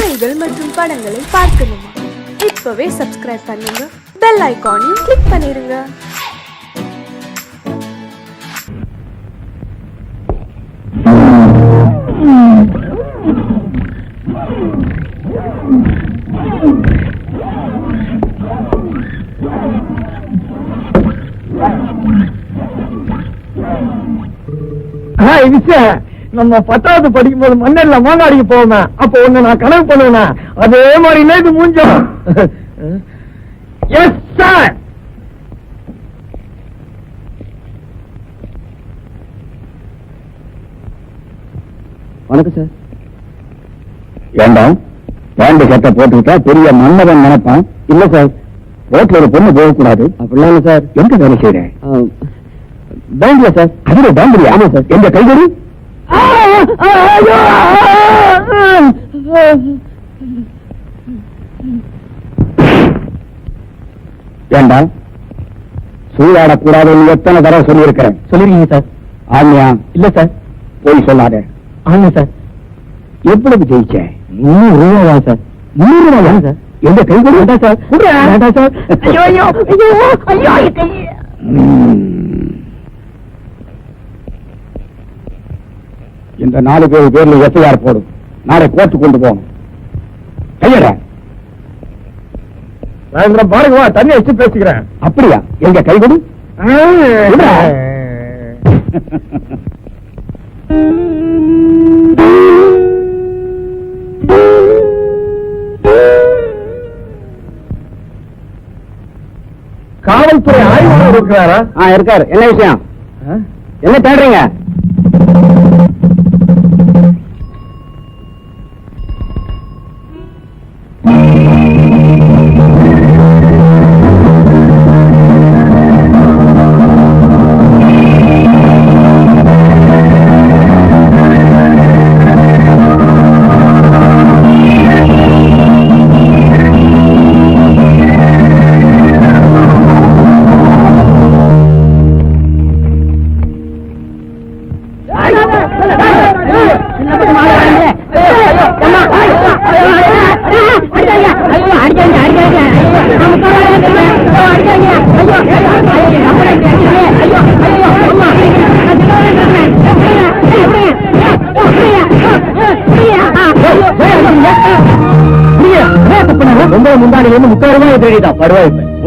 கதைகள் மற்றும் படங்களை பார்க்கணுமா? இப்பவே சப்ஸ்கிரைப் பண்ணுங்க, பெல் ஐகானையும் கிளிக் பண்ணிருங்க. நம்ம 10வது படிக்கும் போது மண்ணெல்ல மாங்காடிக்கு போவேன். அப்போ ஒண்ணு நான் கனவு பண்ணுவேன். அதே மாதிரி இது மூஞ்சம். Yes sir. வணக்கம் சார். வேண்டாம், பேண்ட் கட்ட போட்டுக்கிட்டா பெரிய மன்னவன் நினைப்பான். இல்ல சார், ரோட்ல ஒரு பொண்ணு போகக்கூடாது. அப்படிலாம் இல்ல சார். எங்க வேலை செய்யறேன்? பேங்க்ல சார். அதுல பேங்க்ல? ஆமா சார். எங்க கைகறி? வேண்டாம், சூழாடக்கூடாதுன்னு எத்தனை தடவை சொல்லியிருக்கிறேன். சொல்லிருக்கீங்க சார். ஆமியா? இல்ல சார். போய் சொல்லாத. ஆமா சார். எவ்வளவு ஜெயிச்சேன்? 300 ரூபாயா சார்? 300 ரூபாயா சார்? எந்த கைகறி? வேண்டாம் சார். வேண்டாம் சார். இந்த 4 பேர்ல எஃப்ஐஆர் போடும். நாளை கோர்ட்டு கொண்டு போகணும். கையட பாருங்க, தண்ணி வச்சு பேசிக்கிறேன். அப்படியா? எங்க கைகொடு. காவல்துறை ஆய்வாளர் இருக்கிறாரா? இருக்காரு. என்ன விஷயம்? என்ன தேடுறீங்க?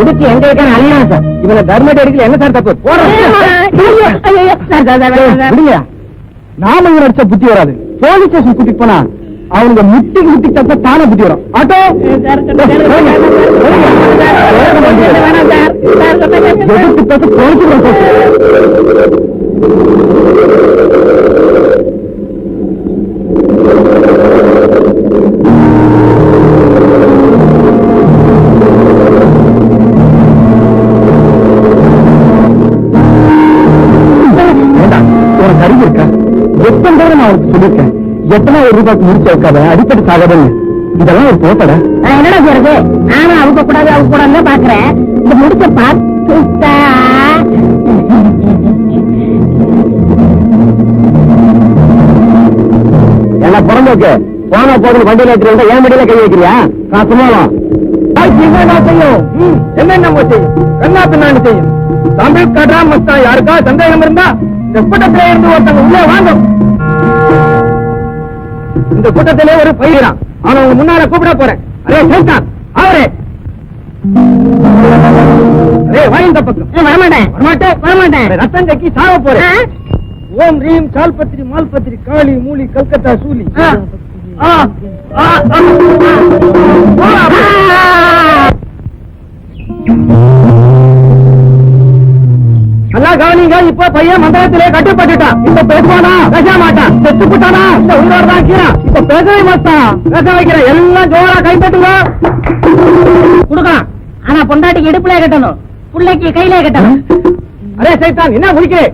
உடுக்கி எங்க இருக்கான அல்லா சார். இவனை தர்மடி அடிக்கல. என்ன சார் தப்பு? நாம இவன் அடிச்ச புத்தி வராது. போலீஸ் ஸ்டேஷன் கூட்டிட்டு போனா அவனுங்க முட்டி தப்ப தானே புத்தி வரும். ஆட்டோ சொல்லிருக்கேன். எத்தனை ரூபாய்க்கு முடிச்சு வைக்காத, அடிப்படை சாகதன்னு. இதெல்லாம் ஒரு போட்டட. என்னடா சொல்றது? நானும் அவங்க கூடாது பாக்குறேன். இந்த முடிச்ச பார்த்து என்ன பிறந்தோக்கு போனா போதும். வண்டியில எடுத்து ஏன் வண்டியில கை வைக்கிறியா? காசுமாலும் செய்யும். என்னென்ன செய்யும்? என்ன நான் செய்யும்? தமிழ் கடா மஸ்தா யாருக்கா சந்தேகம் இருந்தா இந்த கூட்டத்திலே இருந்து ஒருத்தங்க உள்ளே வாங்கும். இந்த கூட்டத்திலே ஒரு பயிரான். அவன் உங்க முன்னால கூப்பிட போறேன். அரே சைத்தான், அவரே வாயின் பக்கம் வரமாட்டேன். ரத்தம் கக்கி சாவ போறேன். ஓம் ரீம் சால்பத்திரி மால்பத்திரி காளி மூலி கல்கத்தா சூலி. நல்லா கவனிங்க. இப்ப பையன் மந்திரத்திலே கட்டுப்பட்டுட்டான். இப்ப பேசுவானா? பேச மாட்டான். செத்து போட்டானா? இந்த உங்களோட தான் இருக்கிறான். இப்ப பேசவே மாட்டான். பேச வைக்கிறேன். எல்லாம் ஜோரா கைப்பற்றுங்க. கொடுக்கலாம். ஆனா பொண்டாட்டிக்கு இடுப்புல கட்டணும், பிள்ளைக்கு கையில கட்டணும். அரே சைத்தான், என்ன முழிக்கிறேன்?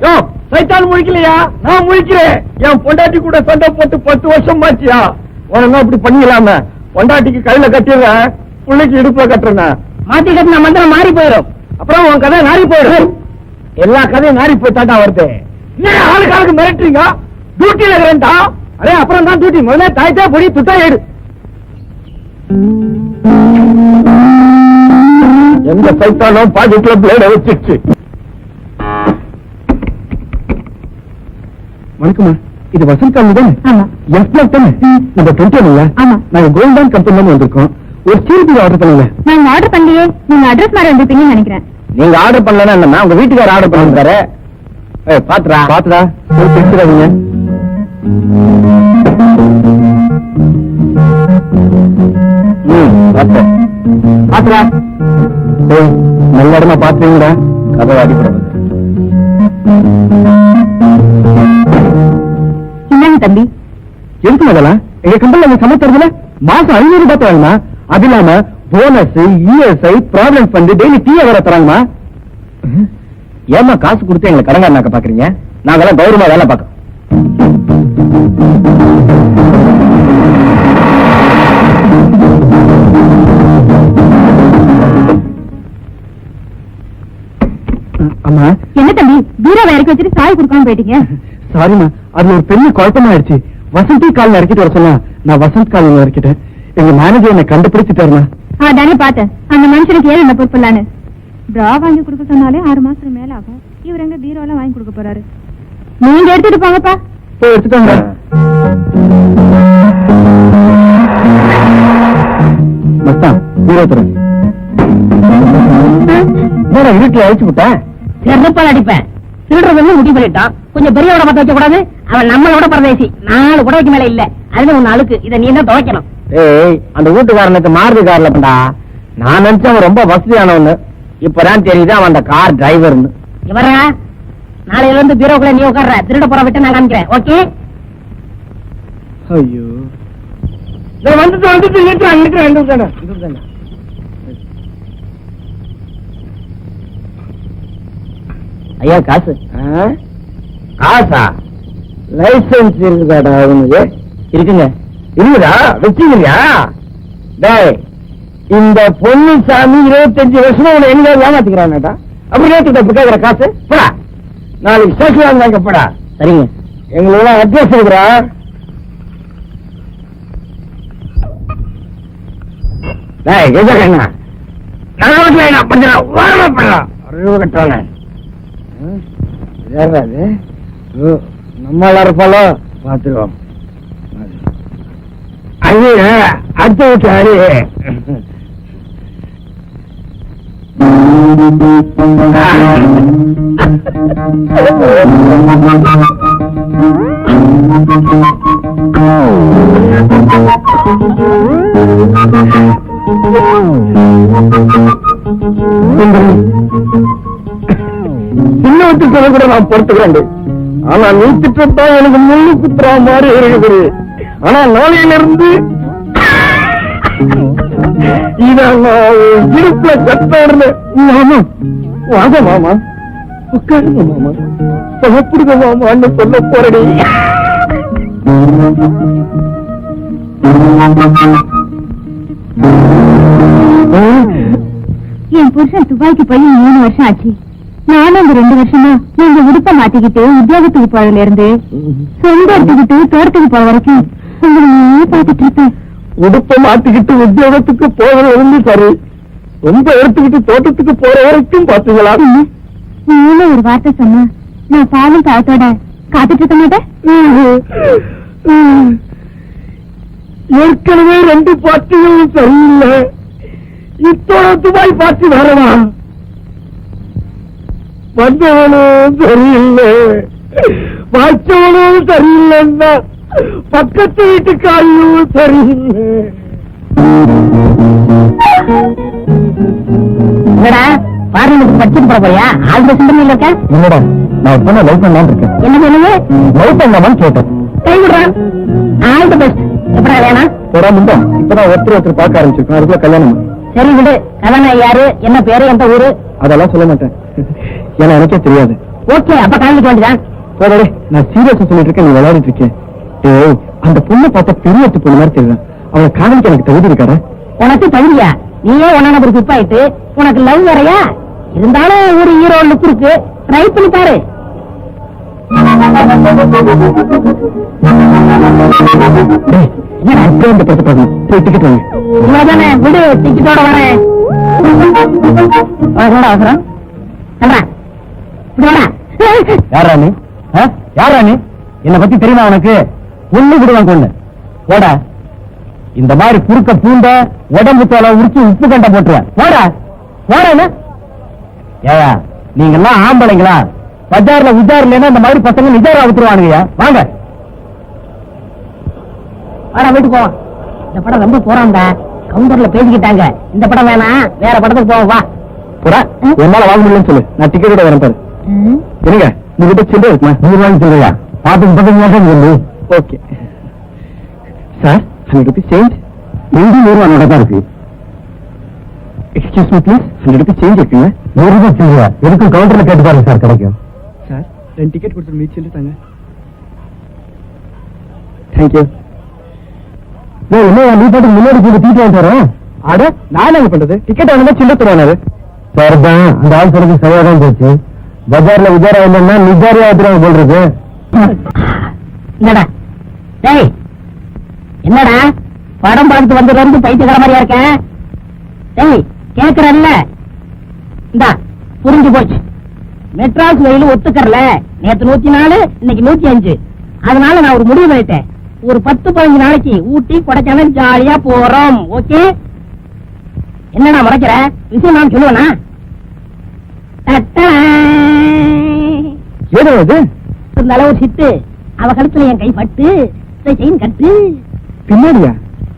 சைத்தான் முழிக்கலையா? நான் முழிக்கிறேன். என் பொண்டாட்டி கூட சண்டை போட்டு 10 வருஷம் ஆச்சியா? உடனே இப்படி பண்ணிக்கலாம? பொண்டாட்டிக்கு கையில கட்டிடுறேன், பிள்ளைக்கு இடுப்புல கட்டுறேன். மாத்தி கட்டின மந்திரம் மாறி போயிடும். அப்புறம் உன் கதை நாரி போயிடும். எல்லா கதையும் நாரி போயிட்டாண்டா வருது. ஆளுக்கு மிரட்டுறீங்க? டியூட்டியில இருக்கிறேன்டா. அரே அப்புறம் தான் டியூட்டி. முதல்ல தாய்த்தா பொடி துட்டா ஏடு. எந்த சைத்தானும் பாக்கெட்ல பிளேட வச்சிருச்சு. வணக்கம்மா, இது வசந்த் காலனி தானே? ஆமா. எஸ் பிளாக் தானே? நம்ம 20 இல்ல? ஆமா. நாங்க கோல்டன் கம்பெனில வந்திருக்கோம். ஒரு ஸ்டீல் ஆர்டர் பண்ணல. நாங்க ஆர்டர் பண்ணலையே, நீங்க அட்ரஸ் மாதிரி வந்திருப்பீங்கன்னு நினைக்கிறேன். நீங்க ஆர்டர் பண்ணலன்னா என்ன, உங்க வீட்டுக்கார ஆர்டர் பண்ணிருக்காரு. பாத்துடா பாத்துடா, தெரிஞ்சுடாதீங்க. பாத்துடா, நல்ல இடமா பாத்துறீங்கடா, கதை அடிப்படும். என்னங்க தம்பி? எதுக்கு அதெல்லாம்? எங்க கம்பெனில சமைக்கிறதுல மாசம் 500 ரூபாய் தராங்கம்மா. அது இல்லாம bonus, ESI, provident fund, daily tea வர தராங்கம்மா. ஏமா காசு கொடுத்து எங்களை கடங்காரனாக்க பாக்குறீங்க? நாங்கெல்லாம் கௌரவமா வேலை பார்க்கறோம். அம்மா. என்ன தம்பி, பீரோவை இறக்கி வச்சுட்டு சாய் கொடுக்காம போயிட்டீங்க? சாரிமா, அது ஒரு பெரிய குழப்பமாயிடுச்சு. வசந்தி காலில் இறக்கிட்டு வர சொன்னா நான் வசந்த் காலில் இறக்கிட்டேன். எங்க மேனேஜர் என்னை கண்டுபிடிச்சிட்டாருமா. தானே பார்த்தேன், அந்த மனுஷனுக்கு ஏன் என்ன பொறுப்பில்லான்னு. டிரா வாங்கி கொடுக்க சொன்னாலே 6 மாசத்துக்கு மேல ஆகும். இவர் எங்க பீரோ எல்லாம் வாங்கி கொடுக்க போறாரு? நீங்க எடுத்துட்டு போங்கப்பா. போய் எடுத்துக்கோங்க. மஸ்தான், பீரோ தரேன். இருட்டில் அழைச்சு விட்டேன். செருப்பால் அடிப்பேன். திருடுறது முடிவு பண்ணிட்டான். கொஞ்சம் பெரியவோட பத்த வைக்க கூடாது. அவன் நம்மளோட பரதேசி. 4 குடைக்கு மேல இல்ல. அதுல 1 அழுக்கு. இதை நீ தான் துவைக்கணும். ஏய், அந்த வீட்டுக்காரனுக்கு மாருதி கார்ல பண்ணா. நான் நினைச்சேன் அவன் ரொம்ப வசதியானவன்னு. இப்பதான் தெரியுது அவன் அந்த கார் டிரைவர்னு. இவரா, நாளையில இருந்து பீரோக்குள்ள நீ உட்கார்ற. திருட போற விட்டு நான் காமிக்கிறேன். ஓகே? ஐயோ, வந்துட்டு இருக்கிறேன். ஐயா, காசு. காசா? லைசன்ஸ் இருக்குதாடா உனக்கு? இருக்குங்க. இருக்குதா? வச்சுக்கிறியா? டேய், இந்த பொன்னுசாமி 25 வருஷமா உன்னை எங்க ஏமாத்திக்கிறான்டா. அப்படி ஏத்துக்கிட்ட இப்ப கேக்குற காசு போடா. நாளைக்கு ஸ்டேஷன் வாங்க போடா. சரிங்க. எங்களோட அட்ரஸ் இருக்கிறா. டேய், கேட்கறேன். நான் என்ன பண்றேன்? வாரமா பண்றான். அறிவு கட்டுறாங்க. நம்ம இருப்பாலோ பாத்துருவோம். அது அடுத்த வீட்டாரு. சின்னவத்துக்கு கூட நான் பொறுத்துக்கிறேன். ஆனா நீ திட்டத்தான் எனக்கு முள்ளு குத்துறா மாதிரி இருக்குது. ஆனா நாளையில இருந்து இடுப்புல கட்டாடுல. மாமா வாங்க, மாமா உட்காருங்க, மாமா சாப்பிடுங்க மாமான்னு சொல்ல போறடி. என் புருஷன் துபாய்க்கு போய் 3 வருஷம் ஆச்சு. நானும் இந்த 2 வருஷமா நீங்க உடுப்ப மாட்டிக்கிட்டு உத்தியோகத்துக்கு போறதுல இருந்து சொந்த எடுத்துக்கிட்டு தோட்டத்துக்கு போற வரைக்கும் உங்களை பாத்துட்டு இருப்பேன். உடுப்ப மாட்டிக்கிட்டு உத்தியோகத்துக்கு போறது இருந்து சரி, ரொம்ப எடுத்துக்கிட்டு தோட்டத்துக்கு போற வரைக்கும் பாத்தீங்களா? நீங்களும் ஒரு வார்த்தை சொன்னா நான் பாலும் காத்தோட காத்துட்டு இருக்க மாட்டேன். ஏற்கனவே 2 பாட்டிகளும் சரியில்லை. இத்தோட துபாய் பாட்டி வரவா? வந்தவனும் சரியில்லை, வச்சவனும் சரியில்லைன்னா பக்கத்து வீட்டுக்காரியும் சரியில்லை. பார்லிமெண்ட் படிச்சுட்டு போற போறியா? ஆல்ரெடி சிந்தனையில் இருக்க? இல்லடா, நான் பொண்ணை லவ் பண்ணலான்னு இருக்கேன். என்ன சொல்லுங்க? லவ் பண்ணலாமான்னு கேட்டேன். கை விடுறான். All the best. எப்படா வேணாம்? போடா முண்டா, இப்பதான் ஒருத்தர் பார்க்க ஆரம்பிச்சிருக்கோம். அதுக்குள்ள கல்யாணம். சரி விடு. கல்யாணம் யாரு, என்ன பேரு, எந்த ஊரு? அதெல்லாம் சொல்ல மாட்டேன், ஏன்னா எனக்கே தெரியாது. ஓகே, அப்ப கலந்துக்க வேண்டியதான். போடே, நான் சீரியஸா சொல்லிட்டு இருக்கேன், நீ விளையாடிட்டு இருக்கேன். ஏய், அந்த பொண்ணை பார்த்தா பெரிய பொண்ணு மாதிரி தெரியும். அவளை காதலிக்க எனக்கு தகுதி இருக்காரு. உனக்கு தகுதியா? நீயே ஒன்னா நம்பர் பிப் ஆயிட்டு உனக்கு லவ் வேறையா? இருந்தாலும் ஒரு ஹீரோ லுக் இருக்கு, ட்ரை பண்ணி பாரு. இந்த படத்தை பார்க்கணும். சரி, டிக்கெட் வாங்க. இவ்வளவுதானே, விடு, டிக்கெட்டோட வரேன். அவசரம் யாரா நீ? யாரா நீ? என்னை பத்தி தெரியுமா உனக்கு? ஒண்ணு விடுவான் கொண்டு போட. இந்த மாதிரி குறுக்க பூண்ட உடம்பு தோலை உரிச்சு உப்பு கண்ட போட்டுருவேன். போட போட. ஏயா நீங்க எல்லாம் ஆம்பளைங்களா? பஜார்ல உஜார் இல்லைன்னா இந்த மாதிரி பசங்க நிஜாரா விட்டுருவானுங்கய்யா. வாங்க வாடா, வீட்டுக்கு போவோம். இந்த படம் ரொம்ப போறான்டா, கவுண்டர்ல பேசிக்கிட்டாங்க. இந்த படம் வேணாம், வேற படத்துக்கு போவோம். வா போடா. என்னால வாங்க முடியலன்னு சொல்லு, நான் டிக்கெட்டோட வரேன் பாரு. என்னங்க உங்ககிட்ட சில்லறை இருக்குமா? 100 ரூபாய்க்கு சொல்றியா? பாத்துக்கு ஓகே சார். 100 rupees change. 100 ரூபாய் தான் இருக்கு. Excuse me please, 100 rupees change இருக்குங்க. 100 ரூபாய் சில்லறையா? எதுக்கும் கவுண்டர்ல கேட்டு பாருங்க சார், கிடைக்கும். சார் 2 டிக்கெட் கொடுத்து மீட் சொல்லி தாங்க. தேங்க்யூ. என்ன நீ பாட்டு முன்னாடி போய் தீட்டு வாங்கிட்டு அட நான் என்ன பண்றது? டிக்கெட் வாங்கினா சில்லறை தருவானாரு. சார் தான் அந்த ஆள் சொல்றது சரியாதான் போச்சு. பஜார்ல உஜாரா இல்லைன்னா நிஜாரியா ஆத்துறாங்க போல். என்னடா டேய், என்னடா படம் பார்த்து வந்ததுல இருந்து பைத்தியக்கார மாதிரியா இருக்கேன்? டேய் கேக்குறல்ல, இந்தா புரிஞ்சு போச்சு. மெட்ராஸ் வெயில் ஒத்துக்கறல. நேத்து 104, இன்னைக்கு 105. அதனால நான் ஒரு முடிவு பண்ணிட்டேன். ஒரு 10-15 நாளைக்கு ஊட்டி கொடைக்கானல் ஜாலியா போறோம். ஓகே? என்னடா முறைக்கிற? விஷயம் நான் சொல்லுவேனா? ஏதோ அது இருந்தாலும் ஒரு சித்து அவ கழுத்துல என் கை பட்டு செயின் கட்டு பின்னாடியா?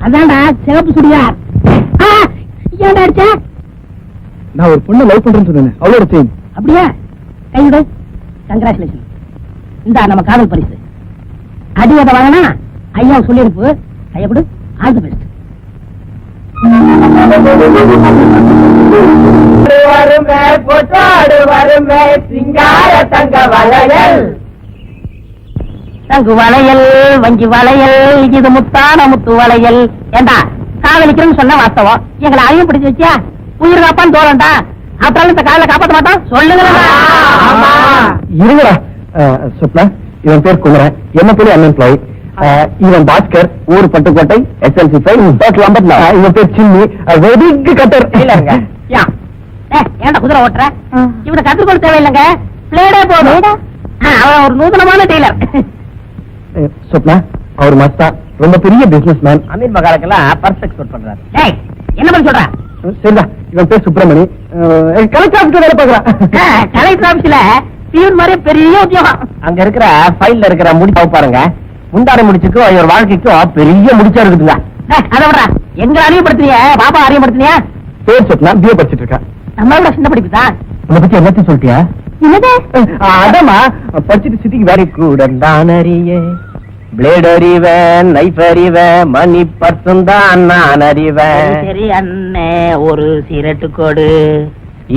அதான்டா சிவப்பு சுடியார். ஏன்டா அடிச்ச? நான் ஒரு பொண்ணை லவ் பண்றேன்னு சொன்னேன், அவளோட செயின். அப்படியா? கைவிடு. கங்க்ராச்சுலேஷன். இந்த நம்ம காதல் பரிசு. அடிவதை வாங்கினா ஐயா சொல்லிருப்பு. கையப்படு. All the best. வருமே பொட்டாடு வருமே சிங்கார தங்க வளையல். தங்கு வளையல், வஞ்சி வளையல், இது முத்தான முத்து வளையல். ஏண்டா காதலிக்கிறேன்னு சொன்ன வாஸ்தவம், எங்களை அழிவு பிடிச்சு வச்சியா? உயிர் காப்பான்னு தோறண்டா. அப்புறம் இந்த காதலை காப்பாற்ற மாட்டோம். சொல்லுங்க. இருங்கடா. சுப்னா, இவன் பேர் குமரன், என்ன பேரு அன்எம்ப்ளாய். இவன் பாஸ்கர், ஊர் பட்டுக்கோட்டை, SLC 5, டோட்டல் 54. இவன் பேர் சின்னி, வெரி கட்டர். ஏன்டா குதிரை ஓட்டுற? இவனை கத்துக்கொள்ள தேவையில்லைங்க, பிளேடே போதும். அவன் ஒரு நூதனமான டெய்லர். சுப்னா, அவர் மஸ்தா, ரொம்ப பெரிய பிசினஸ் மேன். அமீர் மகாலுக்கெல்லாம் பர்ஸ் எக்ஸ்போர்ட் பண்றாரு. என்ன பண்ண சொல்ற? சரிதா. இவன் பேர் சுப்பிரமணி, கலெக்டர் ஆபீஸ்ல வேலை பார்க்கறான். கலெக்டர் ஆபீஸ்ல பியூன் மாதிரி பெரிய உத்தியோகம். அங்க இருக்கிற ஃபைல்ல இருக்கிற முடிச்சு பாருங்க. முந்தான முடிச்சுக்கும் இவர் வாழ்க்கைக்கும் பெரிய முடிச்சா இருக்குதுங்க. அதை விடுறா, எங்க அறியப்படுத்தினிய பாபா அறியப்படுத்தினியா? பேர் சொன்னா பிஏ படிச்சிட்டு இருக்கா. நம்மளோட சின்ன படிப்பு தான். உன்னை பத்தி எல்லாத்தையும் சொல்லிட்டியா? அதமா படிச்சுட்டு சிட்டிக்கு வேற கூட நான் அறிய பிளேட் அறிவேன், நைஃப் அறிவேன், மணி பர்சன் தான் நான் அறிவேன். சரி அண்ணே, ஒரு சிகரெட்டு கொடு.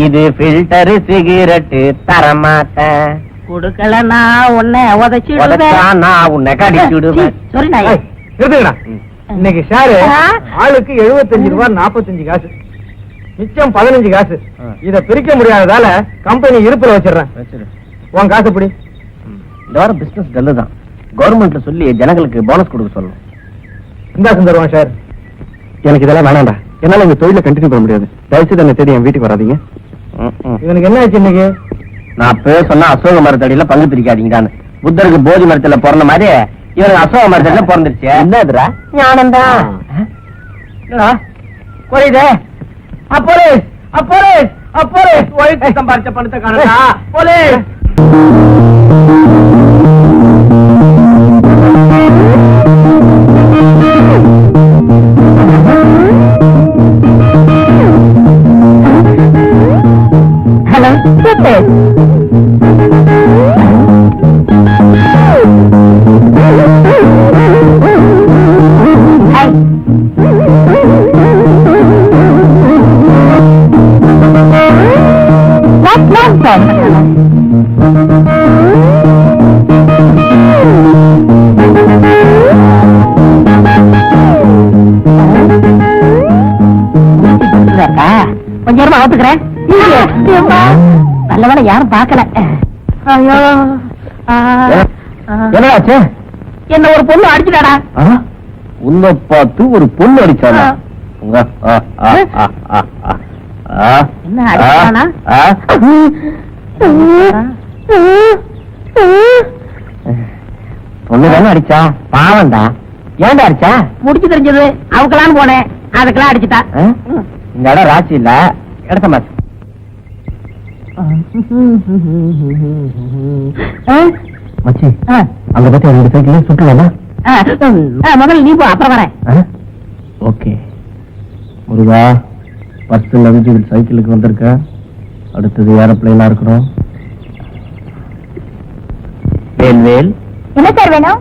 இது ஃபில்டர் சிகரெட்டு தரமாட்டேன். குடுக்கலன்னா உன்னை உதைச்சிடுவேன். நான் உன்னை கடிச்சுடுவேன். சரி நாய். இருக்குங்கடா. இன்னைக்கு ஷேரு ஆளுக்கு 75 ரூபாய் 45 காசு, மிச்சம் 15 காசு. இத பிரிக்க முடியாததால கம்பெனி இருப்புல வச்சிடறேன். உன் காசு எப்படி? இந்த வாரம் பிசினஸ் டல்லுதான். கவர்மெண்ட்ல சொல்லி ஜனங்களுக்கு போனஸ் கொடுக்க சொல்லணும். இந்த சுந்தரவன் சார், எனக்கு இதெல்லாம் வேணாண்டா. என்னால இந்த தொழில கண்டினியூ பண்ண முடியாது. தயவுசெய்து என்ன தேடி என் வீட்டுக்கு வராதீங்க. இவனுக்கு என்ன ஆச்சு இன்னைக்கு? நான் சொன்னா அசோக மரத்தடியில பங்கு பிரிக்காதீங்கடான்னு. புத்தருக்கு போதி மரத்துல பிறந்த மாதிரி இவனுக்கு அசோக மரத்தடியில பிறந்துருச்சு. என்னதுரா? ஞானந்தா குறையுது. Police, police, police! ஒழித்து சம்பாரிச்ச பணத்தை காணா. போலீஸ்! ஹலோ கொஞ்ச நேரமா ஆத்துக்கிறேன். நல்லவேளை யாரும் பார்க்கல. என்னாச்சு? என்ன ஒரு பொண்ணு அடிச்சுட்டாடா. உன்னை பார்த்து ஒரு பொண்ணு அடிச்சானா? என்ன அடிச்சானா? பொண்ணுதானே அடிச்சா? பாவம்டா. ஏன்டா அடிச்சா? முடிச்சு தெரிஞ்சது அவக்கலான்னு போனேன், அதுக்கெல்லாம் அடிச்சுட்டா. இந்த இடம் ராசி இல்ல, இடத்த மாத்து. மச்சி, அங்க பத்தி 2 சைக்கிள் சுட்டுவானா? முதல்ல நீ போ, அப்புறம் வரேன். ஓகே. முருகா, ஃபர்ஸ்ட் லஞ்ச் சைக்கிளுக்கு வந்திருக்க, அடுத்தது ஏரோப்ளேனா இருக்கணும். வேல் வேல். என்ன சார் வேணும்?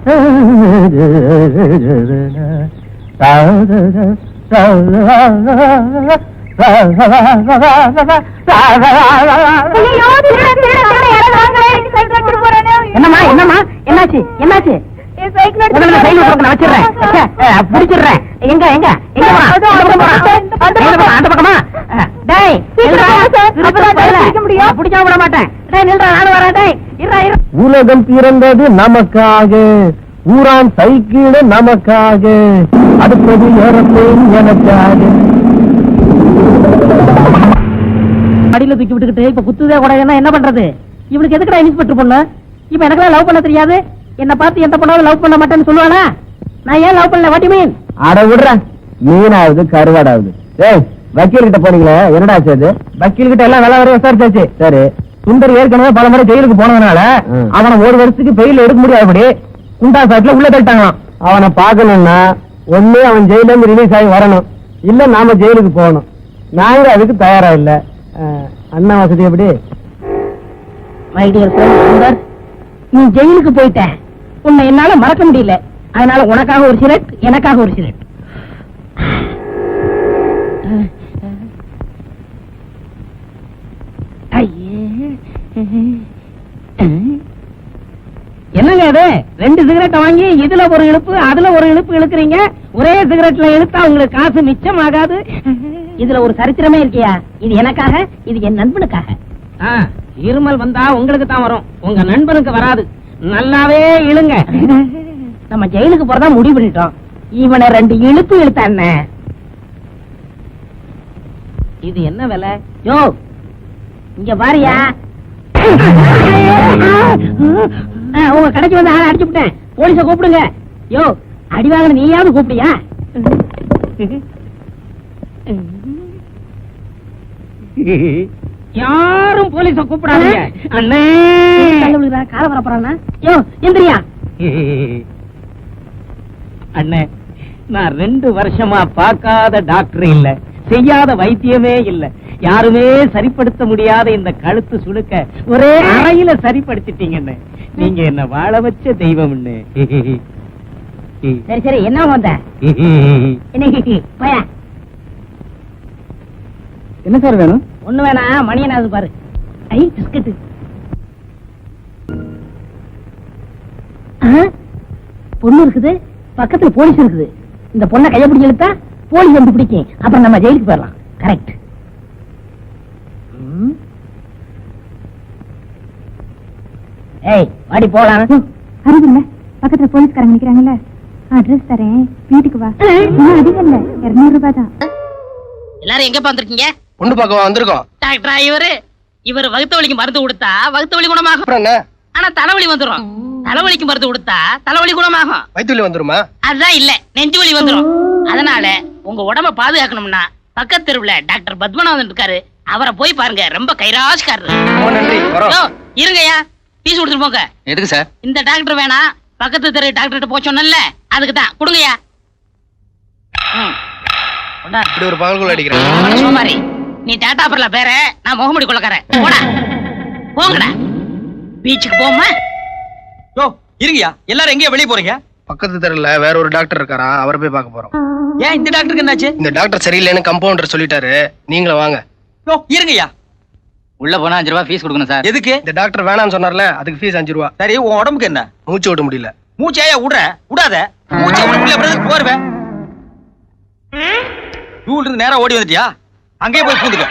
என்னம்மா என்னம்மா என்னாச்சு என்னாச்சு? பிடிச்சிடுறேன். எங்க எங்க எங்க அந்த பக்கமா? பிடிக்காம விட மாட்டேன். நானும் வரேன். உலகம் பிறந்தது நமக்காக, ஊரான் சைக்கிள் நமக்காக, அடுத்தது ஏரோப்ளேன் எனக்காக. அடியில தூக்கி விட்டுக்கிட்டு இப்ப குத்துதே கூட என்ன பண்றது? இவனுக்கு எதுக்குடா இன்ஸ்பெக்டர் பொண்ணு? இப்ப எனக்கெல்லாம் லவ் பண்ண தெரியாது. என்ன பார்த்து எந்த பொண்ணாவது லவ் பண்ண மாட்டேன்னு சொல்லுவானா? நான் ஏன் லவ் பண்ணல? வாட்டி மீன்? அட விடுறேன், மீனாவது கருவாடாவது. ஏய், வக்கீல் கிட்ட போனீங்களே, என்னடா ஆச்சு? வக்கீல் கிட்ட எல்லாம் வேலை வரை விசாரிச்சாச்சு. சரி, சுந்தர் ஏற்கனவே பல முறை ஜெயிலுக்கு போனதுனால அவனை 1 வருஷத்துக்கு பெயில் எடுக்க முடியாதபடி குண்டா சாட்டுல உள்ள தட்டாங்களாம். அவனை பார்க்கணும்னா ஒண்ணு அவன் ஜெயில இருந்து ரிலீஸ் ஆகி வரணும், இல்ல நாம ஜெயிலுக்கு போகணும். நாங்க அதுக்கு தயாரா இல்ல. அண்ணா வசதி எப்படி? மை டியர் ஃப்ரெண்ட் சுந்தர், நீ ஜெயிலுக்கு போயிட்ட, உன்னை என்னால மறக்க முடியல. அதனால உனக்காக ஒரு சிகரெட், எனக்காக ஒரு சிகரெட். என்னங்க இது? 2 சிகரெட் வாங்கி இதுல ஒரு இழுப்பு அதுல ஒரு இழுப்பு இழுக்கிறீங்க. ஒரே சிகரெட்ல இழுத்தா உங்களுக்கு காசு மிச்சம் ஆகாது. இதுல ஒரு சரித்திரமே இருக்கியா? இது எனக்காக, இது என் நண்பனுக்காக. இருமல் வந்தா உங்களுக்கு தான் வரும், உங்க நண்பனுக்கு வராது. நல்லாவே இழுங்க. நம்ம ஜெயிலுக்கு போறதா முடிவு பண்ணிட்டோம். இவனை 2 இழுப்பு இழுத்தான். இது என்ன விலை? யோ இங்க பாரியா, உங்க கடைக்கு வந்து ஆளை அடிச்சு விட்டேன். போலீஸ கூப்பிடுங்க. யோ அடி வாங்கின நீயாவது கூப்பிடியா? யாரும் போலீஸ கூப்பிடாதீங்க. அண்ணே கால வர போறானா? யோ எந்திரியா. அண்ணே, நான் 2 வருஷமா பார்க்காத டாக்டர் இல்ல, செய்யாத வைத்தியமே இல்ல, யாருமே சரிப்படுத்த முடியாத இந்த கழுத்து சுளுக்க ஒரே அறையில சரிப்படுத்திட்டீங்க. நீங்க என்ன வாழ வச்ச தெய்வம். சரி சரி, என்ன வந்த? என்ன சார் வேணும்? ஒண்ணு வேணா, மணியனாவது பாரு. ஐ பிஸ்கட். பொண்ணு இருக்குது, பக்கத்துல போலீஸ் இருக்குது. இந்த பொண்ணை கைய பிடிச்சி இழுத்தா போலீஸ் வந்து பிடிக்கும். அப்புறம் நம்ம ஜெயிலுக்கு போயிடலாம். கரெக்ட். ஏய் வாடி போலாம். அறிவில்ல, பக்கத்துல போலீஸ்காரங்க நிக்கிறாங்கல்ல, அட்ரஸ் தரேன், வீட்டுக்கு வா. அதிகம் இல்ல, 200 ரூபாய் தான். எல்லாரும் எங்க வந்திருக்கீங்க? பொண்ணு பார்க்க வந்திருக்கோம். டாக்டரா இவர் வகுத்த வலிக்கு மருந்து கொடுத்தா வகுத்த வலி குணமாகும். அப்புறம் என்ன? ஆனா தலைவலி வந்துரும். தலைவலிக்கு மருந்து கொடுத்தா தலைவலி குணமாகும். வயிற்று வலி வந்துருமா? அதுதான் இல்ல, நெஞ்சு வலி வந்துரும். அதனால உங்க உடம்ப பாதுகாக்கணும்னா பக்கத்து தெருவுல டாக்டர் பத்மநாதன் இருக்காரு, அவரை போய் பாருங்க. ரொம்ப கைராஜ்காரரு. இருங்கய்யா, பீஸ் கொடுத்துட்டு போங்க. எதுக்கு சார்? இந்த டாக்டர் வேணா, பக்கத்து தெரு டாக்டர் போய் சொன்னல, அதுக்கு தான். கொடுங்கய்யா. இப்படி ஒரு பகல்குள்ள அடிக்கிறேன். சோமாரி, நீ டாடா பர்ல பேர, நான் முகமுடி கொள்ளக்காரன். போடா போங்கடா, பீச்சுக்கு போமா. இருங்கயா, எல்லாரும் எங்கேயா வெளியே போறீங்க? பக்கத்து தெருல வேற ஒரு டாக்டர் இருக்காரா, அவரை போய் பார்க்க போறோம். ஏன் இந்த டாக்டருக்கு என்னாச்சு? இந்த டாக்டர் சரியில்லைன்னு கம்பவுண்டர் சொல்லிட்டாரு, நீங்களும் வாங்க. இருங்கய்யா, உள்ள போனா 5 ரூபாய் ஃபீஸ் கொடுக்கணும் சார். எதுக்கு? இந்த டாக்டர் வேணாம்னு சொன்னார்ல, அதுக்கு ஃபீஸ் 5 ரூபாய். சரி, உன் உடம்புக்கு என்ன? மூச்சு விட முடியல. மூச்சையா விடுற? விடாத. மூச்சை விட முடியல, போருவேன். ரூல் இருந்து நேரா ஓடி வந்துட்டியா? அங்கேயே போய் பூந்துக்க.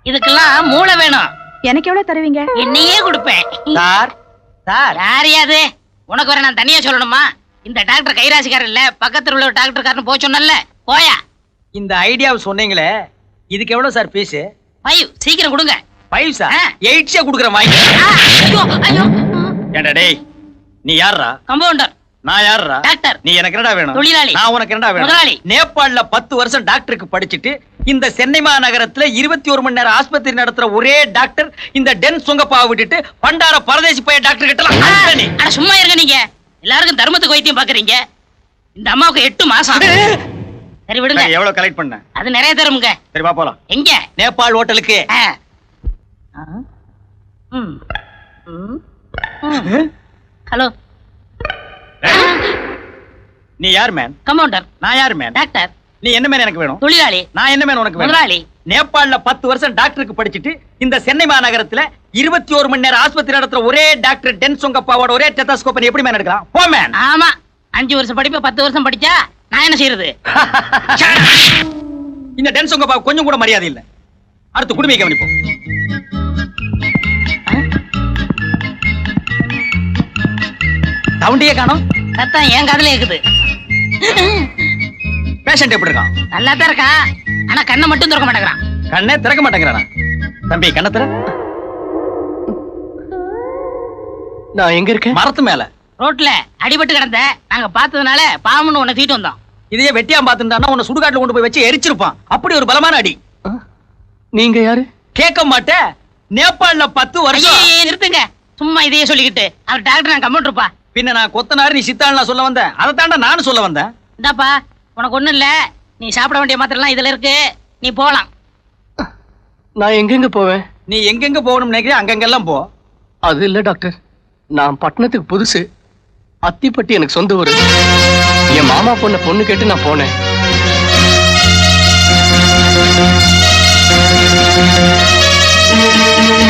இதுக்கெல்லாம் மூளை வேணும். எனக்கு எவ்வளவு தருவீங்க? என்னையே கொடுப்பேன். சார் சார், யாரையாது? உனக்கு வர நான் தனியா சொல்லணுமா? இந்த டாக்டர் கைராசிக்காரர் இல்ல, பக்கத்துல உள்ள டாக்டர்காரன் போய் சொன்னல. போயா. இந்த ஐடியாவை சொன்னீங்களே, இதுக்கு எவ்வளவு சார் ஃபீஸ்? 5 சீக்கிரம் கொடுங்க. 5 சார்? 8 கொடுக்குற வாங்கி. ஐயோ ஐயோ. ஏண்டா டேய், நீ யாரா? கம்பவுண்டர். நான் யாரா? டாக்டர். நீ எனக்கு என்னடா வேணும்? தொழிலாளி. நான் உனக்கு என்னடா வேணும்? முதலாளி. நேபாள்ல 10 வருஷம் டாக்டருக்கு படிச்சிட்டு இந்த சென்னை மாநகரத்துல 21 மணி நேரம் ஆஸ்பத்திரி நடத்துற ஒரே டாக்டர் இந்த டென் சுங்கப்பா விட்டுட்டு பண்டார பரதேசி போய் டாக்டர் கிட்டலாம். அட சும்மா இருங்க நீங்க. எல்லாருக்கும் தர்மத்துக்கு வைத்தியம் பாக்குறீங்க. இந்த அம்மாவுக்கு 8 மாசம். சரி விடுங்க. எவ்வளவு கலெக்ட் பண்ண? அது நிறைய தருமுங்க. சரி வா போலாம். எங்க? நேபாள் ஹோட்டலுக்கு. ஹலோ. நீ யார் மேன்? கம்பவுண்டர். நான் யார் மேன்? டாக்டர். நீ என்ன மேன் எனக்கு வேணும்? தொழிலாளி. நான் என்ன மேன் உனக்கு வேணும்? முதலாளி. நேபாள்ல 10 வருஷம் டாக்டருக்கு படிச்சிட்டு இந்த சென்னை மாநகரத்துல 21 மணி நேரம் ஆஸ்பத்திரி நடத்துற ஒரே டாக்டர் டென் சுங்கப்பாவோட ஒரே டெத்தாஸ்கோப் எப்படி மேன் எடுக்கலாம்? போ மேன். ஆமா, 5 வருஷம் படிப்பு 10 வருஷம் படிச்சா நான் என்ன செய்யறது? இந்த டென் சுங்கப்பா கொஞ்சம் கூட மரியாதை இல்ல. அடுத்து குடுமையை கவனிப்போம். சவுண்டியே காணோம். சத்தம் என் காதுல இருக்குது. பேஷண்ட் எப்படி இருக்கான்? நல்லா தான் இருக்கான். ஆனா கண்ணை மட்டும் திறக்க மாட்டேங்கிறான். கண்ணே திறக்க மாட்டேங்கிறானா? தம்பி கண்ணை திற. நான் எங்க இருக்கேன்? மரத்து மேல ரோட்ல அடிபட்டு கிடந்த நாங்க பார்த்ததுனால பாவம்னு உன்னை தூக்கிட்டு வந்தோம். இதையே வெட்டியா பாத்துட்டானா உன்னை சுடுகாட்டுல கொண்டு போய் வச்சு எரிச்சிருப்பான். அப்படி ஒரு பலமான அடி. நீங்க யாரு? கேட்க மாட்டேன். நேபாள்ல 10 வருஷம். ஐயே, நிறுத்துங்க. சும்மா இதையே சொல்லிக்கிட்டு. அவர் டாக்டர், நான் கம்பவுண்டர்ப்பா. பின்ன நான் கொத்தனாரு, நீ சித்தாள் நான் சொல்ல வந்தேன். அதை தாண்டா நானும் சொல்ல வந்தேன். இந்தாப்பா, உனக்கு ஒண்ணும் இல்ல. நீ சாப்பிட வேண்டிய மாத்திரலாம் இதுல இருக்கு. நீ போலாம். நான் எங்கெங்க போவேன்? நீ எங்கெங்க போகணும்னு நினைக்கிறேன் அங்கெங்கெல்லாம் போ. அது இல்ல டாக்டர், நான் பட்டணத்துக்கு புதுசு. அத்திப்பட்டி எனக்கு சொந்த ஊரு. என் மாமா பொண்ணு கேட்டு நான் போனேன்.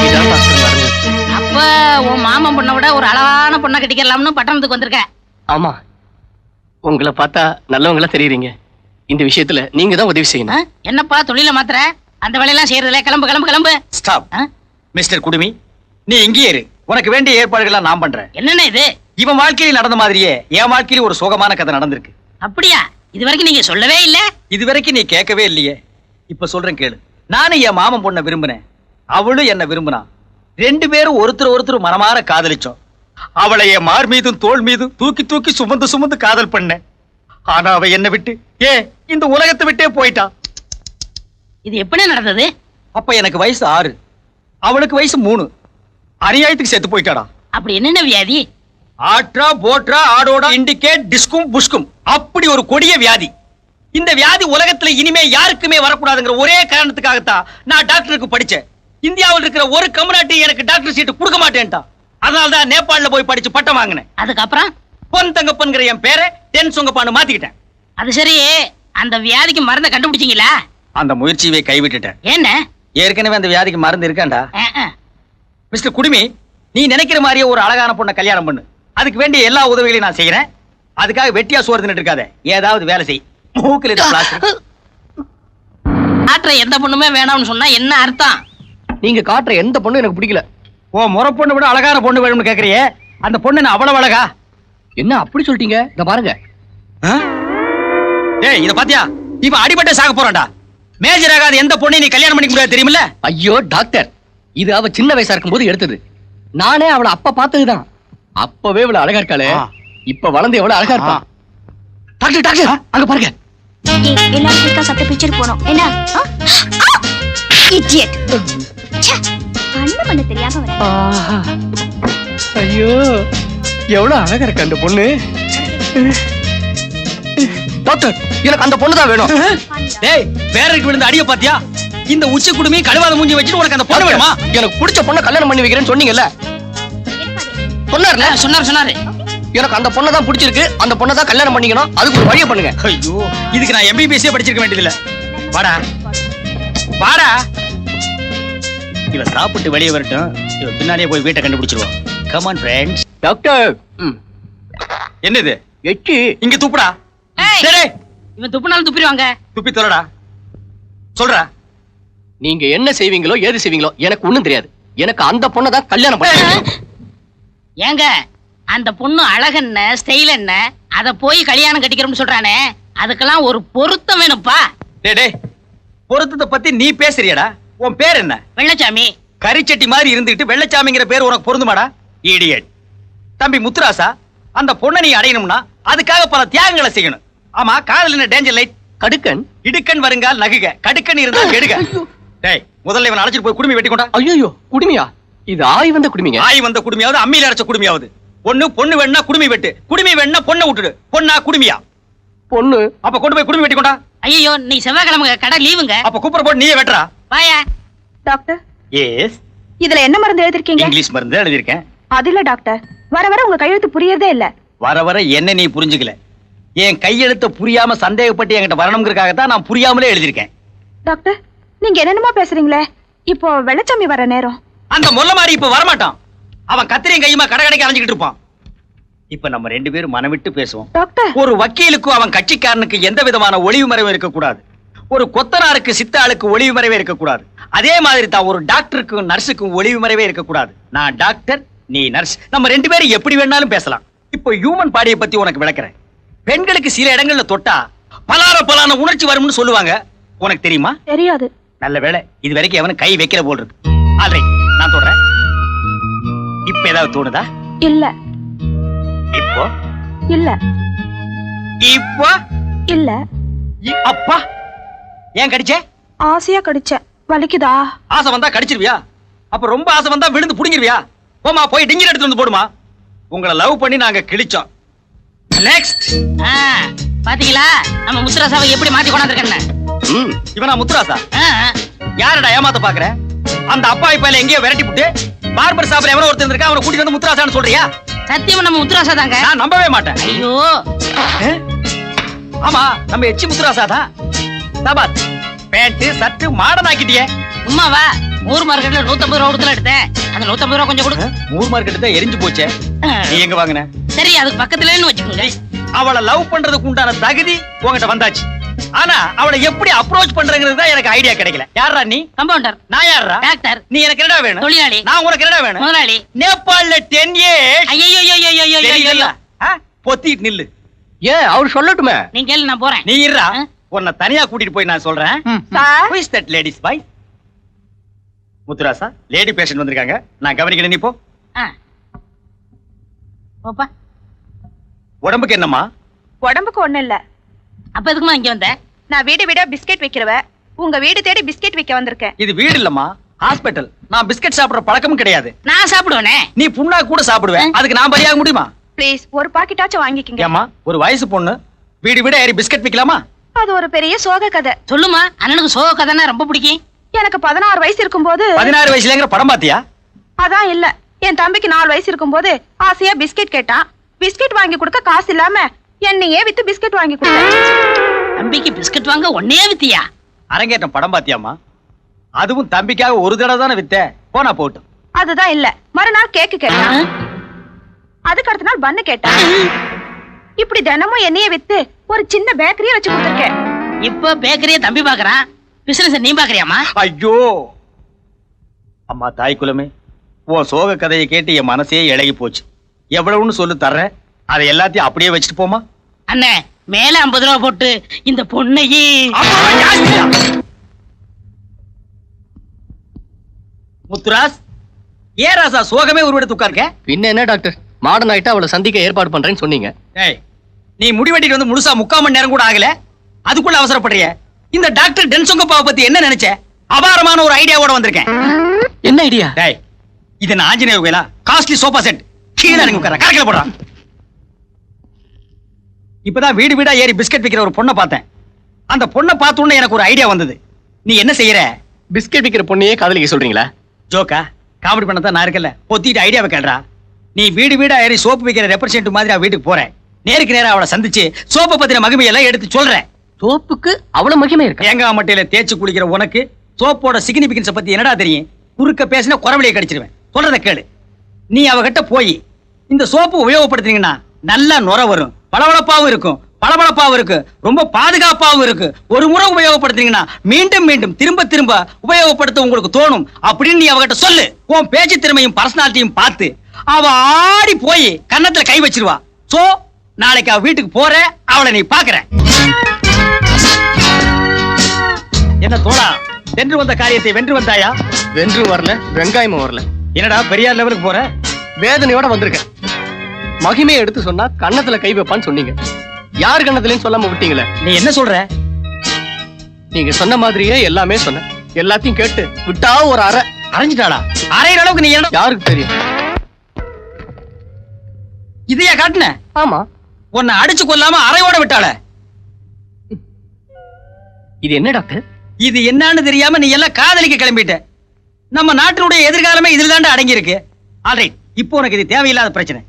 இதான் டாக்டர் நடந்தது. அப்ப உன் மாமன் பொண்ணை விட ஒரு அழகான பொண்ணை கட்டிக்கலாம்னு பட்டணத்துக்கு வந்திருக்க. ஆமா, உங்களை பார்த்தா நல்லவங்களா தெரியுறீங்க. இந்த விஷயத்துல நீங்க தான் உதவி செய்யணும். என்னப்பா தொழில மாத்திர? அந்த வேலையெல்லாம் செய்யறதுல. கிளம்பு கிளம்பு கிளம்பு. ஸ்டாப். மிஸ்டர் குடுமி, நீ இங்கேயே இரு. உனக்கு வேண்டிய ஏற்பாடுகளை நான் பண்றேன். என்னென்ன இது? இவன் வாழ்க்கையில் நடந்த மாதிரியே என் வாழ்க்கையில ஒரு சோகமான கதை நடந்திருக்கு. அப்படியா? இது வரைக்கும் நீங்க சொல்லவே இல்ல. இது வரைக்கும் நீ கேட்கவே இல்லையே. இப்ப சொல்றேன் கேளு. நானும் என் மாமன் பொண்ணை விரும்பினேன், அவளும் என்ன விரும்பினா. 2 பேரும் ஒருத்தர் மனமாற காதலிச்சோம். அவளை என் மார் மீதும் தோள் மீதும் தூக்கி தூக்கி சுமந்து காதல் பண்ணேன். ஆனா அவ என்ன விட்டு இந்த உலகத்தை விட்டே போயிட்டா. இது எப்படி நடந்தது? அப்ப எனக்கு வயசு 6, அவளுக்கு வயசு 3. அநியாயத்துக்கு செத்து போயிட்டாடா. அப்படி என்னென்ன வியாதி? ஆட்ரா போட்ரா ஆடோடா இண்டிகேட் டிஸ்கும் புஷ்கும், அப்படி ஒரு கொடிய வியாதி. இந்த வியாதி உலகத்துல இனிமே யாருக்குமே வரக்கூடாதுங்கிற ஒரே காரணத்துக்காகத்தான் நான் டாக்டருக்கு படிச்சேன். இந்தியாவில் இருக்கிற ஒரு கம்யூனிட்டி எனக்கு டாக்டர் சீட்டு கொடுக்க மாட்டேன்ட்டா. அதனாலதான் நேபாள்ல போய் படிச்சு பட்டம் வாங்கினேன். அதுக்கப்புறம் பொன் தங்கப்பன்கிற என் பேரை டென் சுங்கப்பான்னு மாத்திக்கிட்டேன். அது சரி, அந்த வியாதிக்கு மருந்தை கண்டுபிடிச்சீங்களா? அந்த முயற்சியை கைவிட்டுட்டேன். என்ன? ஏற்கனவே அந்த வியாதிக்கு மருந்து இருக்காண்டா. மிஸ்டர் குடுமி, நீ நினைக்கிற மாதிரியே ஒரு அழகான பொண்ணை கல்யாணம் பண்ணு. அதுக்கு வேண்டிய எல்லா உதவிகளையும் நான் செய்யறேன். அதுக்காக வெட்டியா சோறு தின்னுட்டு இருக்காத. ஏதாவது வேலை செய். மூக்கில் இருக்க பிளாஸ்டிக். காட்டுற எந்த பொண்ணுமே வேணாம்னு சொன்னா என்ன அர்த்தம்? நீங்க காட்டுற எந்த பொண்ணும் எனக்கு பிடிக்கல. ஓ, முறை பொண்ணு விட அழகான பொண்ணு வேணும்னு கேக்குறியே. அந்த பொண்ணு என்ன அவ்வளவு அழகா? என்ன அப்படி சொல்லிட்டீங்க? இத பாருங்க. டேய், இத பாத்தியா? இவன் அடிபட்ட சாக போறான்டா. மேஜர் ஆகாத எந்த பொண்ணை நீ கல்யாணம் பண்ணிக்க முடியாது தெரியுமில்ல? ஐயோ டாக்டர், இது அவ சின்ன வயசா இருக்கும்போது எடுத்தது. நானே அவளை அப்ப பார்த்ததுதான். அப்பவே இவ்வளவு அழகா இருக்காளே, இப்ப வளர்ந்து எவ்வளவு அழகா இருப்பா. டாக்டர் டாக்டர், அங்க பாருங்க. எல்லாரும் கிட்ட சத்த பிக்சர் போறோம். என்ன இடியட். கண்ணு பண்ண தெரியாம வர. ஐயோ, எவ்வளவு அழகா இருக்கு அந்த பொண்ணு. டாக்டர், எனக்கு அந்த பொண்ணு தான் வேணும். டேய், பேருக்கு விழுந்த அடிய பாத்தியா? இந்த உச்சி குடுமி கழுவாத மூஞ்சி வச்சிட்டு உனக்கு அந்த பொண்ணு வேணுமா? எனக்கு பிடிச்ச பொண்ணை கல்யாணம் பண்ணி வைக்கிறேன்னு சொன்னீங்கல்ல? சொன்னார்ல? சொன்னாரு. எனக்கு அந்த பொண்ணை தான் பிடிச்சிருக்கு. அந்த பொண்ணை தான் கல்யாணம் பண்ணிக்கணும். அதுக்கு ஒரு வழியை பண்ணுங்க. ஐயோ, இதுக்கு நான் MBBS படிச்சிருக்க வேண்டியதில்ல. வாடா வாடா. இவ சாப்பிட்டு வெளியே வரட்டும். இவ பின்னாடியே போய் வீட்டை கண்டுபிடிச்சிருவோம். Come on friends. டாக்டர், என்னது? எச்சி இங்க துப்புடா. ஏய், சரி, இவன் துப்புனாலும் துப்பிடுவாங்க. துப்பி தொலைடா. சொல்றா. நீங்க என்ன செய்வீங்களோ ஏது செய்வீங்களோ எனக்கு ஒண்ணும் தெரியாது. எனக்கு அந்த பொண்ணை தான் கல்யாணம் பண்ண. ஏங்க, அந்த பொண்ணு அழகென்ன ஸ்டைல் என்ன அத போய் கல்யாணம் கட்டிக்கிறோம்னு சொல்றானே அதுக்கெல்லாம் ஒரு பொருத்தம் வேணும்ப்பா. டேய் பொருத்தத்தை பத்தி நீ பேசுறியடா? உன் பேர் என்ன? வெள்ளச்சாமி. கரிச்சட்டி மாதிரி இருந்துட்டு வெள்ளச்சாமிங்கிற பேர் உனக்கு பொருந்துமாடா? இடியட். தம்பி முத்துராசா, அந்த பொண்ணை நீ அடையணும்னா அதுக்காக பல தியாகங்களை செய்யணும். ஆமா, காதல் என்ன டேஞ்சர் லைட்? கடுக்கன் இடுக்கன் வருங்கால் நகுக, கடுக்கன் இருந்தால் கெடுக. டேய், முதல்ல இவன் அழைச்சிட்டு போய் குடுமி வெட்டி கொண்டா. ஐயோ குடுமியா? இது ஆய் வந்த குடுமிங்க. ஆய் வந்த குடுமியாவது அம்மியில அரைச்ச குடுமியாவது. பொண்ணு வேணா குடுமி வெட்டு, குடுமி வேணா பொண்ணை விட்டுடு. பொண்ணா குடுமியா? பொண்ணு. அப்ப கொண்டு போய் குடுமி வெட்டி கொண்டா. ஐயோ நீ செவ்வாய்க்கிழமை கடை லீவுங்க. அப்ப கூப்பிட போட்டு நீயே வெட்டுறா. வாயா. டாக்டர், எஸ், இதுல என்ன மருந்து எழுதிருக்கீங்க? இங்கிலீஷ் மருந்து எழுதியிருக்கேன். அது இல்ல டாக்டர், வர வர உங்க கையெழுத்து புரியறதே இல்ல. வர வர என்ன நீ புரிஞ்சுக்கல. என் கையெழுத்த புரியாம சந்தேகப்பட்டு என்கிட்ட வரணுங்கிறதுக்காகத்தான் நான் புரியாமலே எழுதியிருக்கேன். டாக்டர், நீங்க என்னென்னமோ பேசுறீங்களே. இப்போ வெள்ளச்சாமி வர நேரம். அந்த முல்ல மாதிரி இப்ப வரமாட்டான். அவன் கத்திரியும் கையுமா கடை கடைக்கு அலைஞ்சிக்கிட்டு இருப்பான். இப்ப நம்ம 2 பேரும் மனவிட்டு பேசுவோம். டாக்டர், ஒரு வக்கீலுக்கும் அவன் கட்சிக்காரனுக்கு எந்த விதமான ஒளிவு மறைவும் இருக்கக்கூடாது. ஒரு கொத்தனாருக்கு சித்தாளுக்கு ஒளிவு மறைவே இருக்கக்கூடாது. அதே மாதிரி தான் ஒரு டாக்டருக்கும் நர்ஸுக்கும் ஒளிவு மறைவே இருக்கக்கூடாது. நான் டாக்டர், நீ நர்ஸ், நம்ம 2 பேரும் எப்படி வேணாலும் பேசலாம். இப்போ ஹியூமன் பாடியை பத்தி உனக்கு விளக்குறேன். பெண்களுக்கு சில இடங்கள்ல தொட்டா பலான உணர்ச்சி வரும்னு சொல்லுவாங்க. உனக்கு தெரியுமா? தெரியாது. நல்ல வேளை இது வரைக்கும் எவனும் கை வைக்கல போல் இருக்கு. ஆல்ரைட், நான் சொல்றேன். இப்ப ஏதாவது தோணுதா? இல்ல. இப்போ இல்ல. இப்போ இல்ல. அப்பா, ஏன் கடிச்சே? ஆசையா கடிச்சேன். வலிக்குதா? ஆசை வந்தா கடிச்சிருவியா? அப்ப ரொம்ப ஆசை வந்தா விழுந்து புடிங்கிருவியா? போமா, போய் டிங்கர் எடுத்து வந்து போடுமா. உங்களை லவ் பண்ணி நாங்க கிழிச்சோம். நெக்ஸ்ட். பாத்தீங்களா நம்ம முத்துராசாவை எப்படி மாத்தி கொண்டாந்துருக்கேன்னு? இவனா முத்துராசா? யாரடா ஏமாத்த பாக்குற? அந்த அப்பாவி பையில எங்கேயோ விரட்டி விட்டு பார்பர் ஷாப்ல எவனோ ஒருத்தர் இருக்கா, அவனை கூட்டிட்டு வந்து முத்துராசான்னு சொல்றியா? சத்தியமா நம்ம முத்துராசா தாங்க. நான் நம்பவே மாட்டேன். ஐயோ, ஆமா, நம்ம எச்சி முத்துராசா தான். தபாத் பேண்ட் சர்ட் மாடர்ன் ஆக்கிட்டியே. உமாவா? ஊர் மார்க்கெட்ல 150 ரூபா கொடுத்துல எடுத்தேன். அந்த 150 ரூபா கொஞ்சம் கொடு. மூர் மார்க்கெட் தான் எரிஞ்சு போச்சே. நீ எங்க வாங்குன? சரி, அதுக்கு பக்கத்துலன்னு வச்சுக்கோங்க. அவளை லவ் பண்றதுக்கு உண்டான தகுதி உன்கிட்ட வந்தாச்சு. ஆனா அவளை எப்படி அப்ரோச் பண்றங்கிறது தான் எனக்கு ஐடியா கிடைக்கல. யாரா நீ? கம்பவுண்டர். நான் யாரா? டாக்டர். நீ எனக்கு என்னடா வேணும்? தொழிலாளி. நான் உனக்கு என்னடா வேணும்? முதலாளி. நேபாள்ல 10 years. ஐயோ, பொத்திட்டு நில்லு. ஏன் அவர் சொல்லட்டுமே? நீ கேளு, நான் போறேன். நீ இருடா, உன்னை தனியா கூட்டிட்டு போய் நான் சொல்றேன். Sir, Who is that ladies boy? Muthurasa, lady patient வந்திருக்காங்க, நான் கவனிக்கிறேன். நீ போ. போப்பா. உடம்புக்கு என்னம்மா? உடம்புக்கு ஒண்ணு இல்ல. அப்ப எதுக்குமா இங்க வந்த? நான் வீடு பிஸ்கெட் வைக்கிறவ. உங்க வீடு தேடி பிஸ்கெட் வைக்க வந்திருக்கேன். இது வீடு இல்லம்மா, ஹாஸ்பிடல். நான் பிஸ்கட் சாப்பிடுற பழக்கமும் கிடையாது. நான் சாப்பிடுவேனே. நீ புண்ணா கூட சாப்பிடுவேன். அதுக்கு நான் பலியாக முடியுமா? ப்ளீஸ், ஒரு பாக்கெட்டாச்சும் வாங்கிக்கங்க. ஏம்மா, ஒரு வயசு பொண்ணு வீடு ஏறி பிஸ்கட் விக்கலாமா? அது ஒரு பெரிய சோக கதை. சொல்லுமா, அண்ணனுக்கு சோக கதைன்னா ரொம்ப பிடிக்கும். எனக்கு 16 வயசு இருக்கும்போது. 16 வயசுலங்கிற படம் பாத்தியா? அதான் இல்ல, என் தம்பிக்கு 4 வயசு இருக்கும்போது ஆசையா பிஸ்கெட் கேட்டான். பிஸ்கெட் வாங்கி கொடுக்க காசு இல்லாம என்னையே வித்து பிஸ்கெட் வாங்கி கொடுத்தேன். தம்பிக்கு பிஸ்கட் வாங்க ஒன்னே வித்தியா? அரங்கேற்றம் படம் பாத்தியாமா? அதுவும் தம்பிக்காக ஒரு தடவை தானே வித்த. போனா போட்டும். அதுதான் இல்ல, மறுநாள் கேக்கு கேட்டான். அதுக்கு அடுத்த நாள் பன்னு கேட்டான். இப்படி தினமும் என்னையே வித்து ஒரு சின்ன பேக்கரியை வச்சு கொடுத்துருக்கேன். இப்ப பேக்கரியை தம்பி பாக்குறான், பிசினஸ் நீ பாக்குறியாமா? ஐயோ அம்மா, தாய் குலமே, உன் சோக கதையை கேட்டு என் மனசே இழகி போச்சு. எவ்வளவுன்னு சொல்லு தர்றேன், அதை எல்லாத்தையும் அப்படியே வச்சுட்டு போமா. அண்ணே, மேல 50 ரூபா போட்டு இந்த பொண்ணையே. முத்துராஸ், ஏ ராசா, சோகமே உருவெடுத்து உட்கார்க்க. பின்ன என்ன டாக்டர், மாடர்ன் ஆயிட்டா அவளை சந்திக்க ஏற்பாடு பண்றேன்னு சொன்னீங்க. ஏய், நீ முடிவெட்டிட்டு வந்து முழுசா 3/4 மணி நேரம் கூட ஆகல, அதுக்குள்ள அவசரப்படுறிய. இந்த டாக்டர் டென்சொங்கப்பாவை பத்தி என்ன நினைச்ச? அபாரமான ஒரு ஐடியாவோட வந்திருக்கேன். என்ன ஐடியா? டேய், இது நான் ஆஞ்சநேய கோயிலா? Costly sofa set. கீழே இறங்கி உட்கார, கரக்கல போடுறான். இப்பதான் வீடா ஏறி பிஸ்கட் விக்கிற ஒரு பொண்ணை பார்த்தேன். அந்த பொண்ணை பார்த்த உடனே எனக்கு ஒரு ஐடியா வந்தது. நீ என்ன செய்யற? பிஸ்கட் விக்கிற பொண்ணையே காதலிக்க சொல்றீங்களா? ஜோக்கா, காமெடி பண்ணதான் நான் இருக்கல. பொத்திட்டு ஐடியாவை கேள்றா. நீ வீடா ஏறி சோப்பு விக்கிற ரெப்ரசன்ட் மாதிரி அவ வீட்டுக்கு போறேன். நேருக்கு நேரம் அவளை சந்திச்சு சோப்பை பத்தின மகிமையெல்லாம் எடுத்து சொல்றேன். சோப்புக்கு அவ்வளவு மகிமை இருக்கு? தேங்காய் மட்டையில தேய்ச்சி குளிக்கிற உனக்கு சோப்போட சிக்னிபிகன்ஸை பத்தி என்னடா தெரியும்? குறுக்க பேசினா குறவழியை கடிச்சிருவேன். சொல்றத கேளு. நீ அவகிட்ட போய் இந்த சோப்பு உபயோகப்படுத்துனீங்கன்னா நல்லா நுர வரும், பளபளப்பாவும் இருக்கும், ரொம்ப பாதுகாப்பாவும் இருக்கு. ஒரு முறை உபயோகப்படுத்துனீங்கன்னா மீண்டும் திரும்ப உபயோகப்படுத்த உங்களுக்கு தோணும் அப்படின்னு நீ அவகிட்ட சொல்லு. உன் பேச்சு திறமையும் பர்சனாலிட்டியும் பார்த்து அவ ஆடி போய் கன்னத்துல கை வச்சிருவா. சோ நாளைக்கு அவ வீட்டுக்கு போற, அவளை நீ பாக்குற. என்ன தோழா, வென்று வந்த காரியத்தை வென்று வந்தாயா? வென்று வரல, வெங்காயமும் வரல. என்னடா பெரியார் லெவலுக்கு போற? வேதனையோட வந்திருக்கேன். மகிமையை எடுத்து சொன்னா கன்னத்துல கை வைப்பான்னு சொன்னீங்க. யார் கன்னத்துலயும் சொல்லாம விட்டீங்களே. நீ என்ன சொல்ற? நீங்க சொன்ன மாதிரியே எல்லாமே சொன்னேன். எல்லாத்தையும் கேட்டு விட்டா ஒரு அரை அரைஞ்சிட்டாளா? அரைகிற அளவுக்கு நீ என்ன? யாருக்கு தெரியும்? இதையா காட்டுன? ஆமா. உன்னை அடிச்சு கொல்லாம அரையோட விட்டாள. இது என்ன டாக்டர்? இது என்னன்னு தெரியாம நீ எல்லாம் காதலிக்க கிளம்பிட்ட. நம்ம நாட்டினுடைய எதிர்காலமே இதுல தாண்டா அடங்கி இருக்கு. ஆல்ரைட், இப்போ உனக்கு இது தேவையில்லாத பிரச்சனை.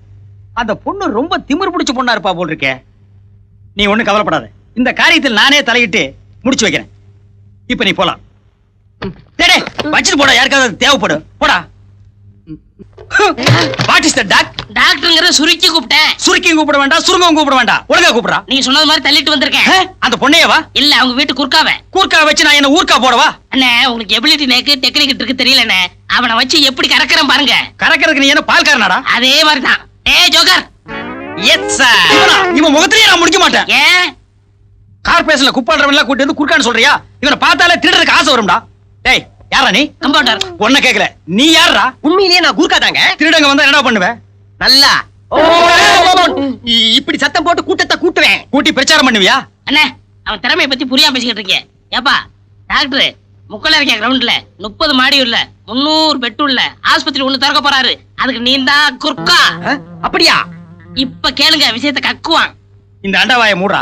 அந்த பொண்ணு ரொம்ப திமிர் பிடிச்ச பொண்ணா இருப்பா போல் இருக்கே. நீ ஒண்ணும் கவலைப்படாத, இந்த காரியத்தில் நானே தலையிட்டு முடிச்சு வைக்கிறேன். இப்ப நீ போலாம். டேய், வச்சிட்டு போடா, யாருக்காவது தேவைப்படும். போடா. வாட் இஸ் த டாக்டர்ங்கற சுருக்கி கூப்பிட்டேன். சுருக்கி கூப்பிட வேண்டாம், சுருங்கம் கூப்பிட வேண்டாம், ஒழுங்கா கூப்பிடா. நீங்க சொன்னது மாதிரி தள்ளிட்டு வந்திருக்கேன். அந்த பொண்ணையவா? இல்ல, அவங்க வீட்டு குறுக்காவ. கூர்க்கா வச்சு நான் என்ன ஊர்க்கா போடவா? அண்ணே, உங்களுக்கு எபிலிட்டி நேக்கு டெக்னிக் இருக்கு தெரியலண்ணே. அவனை வச்சு எப்படி கறக்கறேன் பாருங்க. கறக்கிறதுக்கு நீ என்ன பால்காரனாடா? அதே மாதிரிதான். ஏய் ஜோக்கர். Yes sir. இவன் முகத்திலேயே நான் முடிக்க மாட்டேன். ஏன் கார்பரேஷன்ல குப்பாடுறவன் எல்லாம் கூட்டி வந்து குறுக்கான்னு சொல்றியா? இவனை பார்த்தாலே திருடுறதுக்கு ஆசை வரும்டா. டேய், யாரா நீ? கம்பவுண்டர். ஒன்ன கேக்கல, நீ யாரா? உண்மையிலேயே நான் குறுக்காதாங்க. திருடங்க வந்தா என்ன பண்ணுவ? நல்லா இப்படி சத்தம் போட்டு கூட்டத்தை கூட்டுவேன். கூட்டி பிரச்சாரம் பண்ணுவியா? அண்ணே, அவன் திறமையை பத்தி புரியாம பேசிக்கிட்டு இருக்கேன். ஏப்பா டாக்டர், முக்கலரிக்க கிரவுண்ட்ல 30 மாடி உள்ள 300 பெட் உள்ள ஆஸ்பத்திரி ஒண்ணு திறக்க போறாரு. அதுக்கு நீ தான் குறுக்கா. அப்படியா? இப்ப கேளுங்க, விஷயத்தை கக்குவான். இந்த அண்டவாய மூடுறா.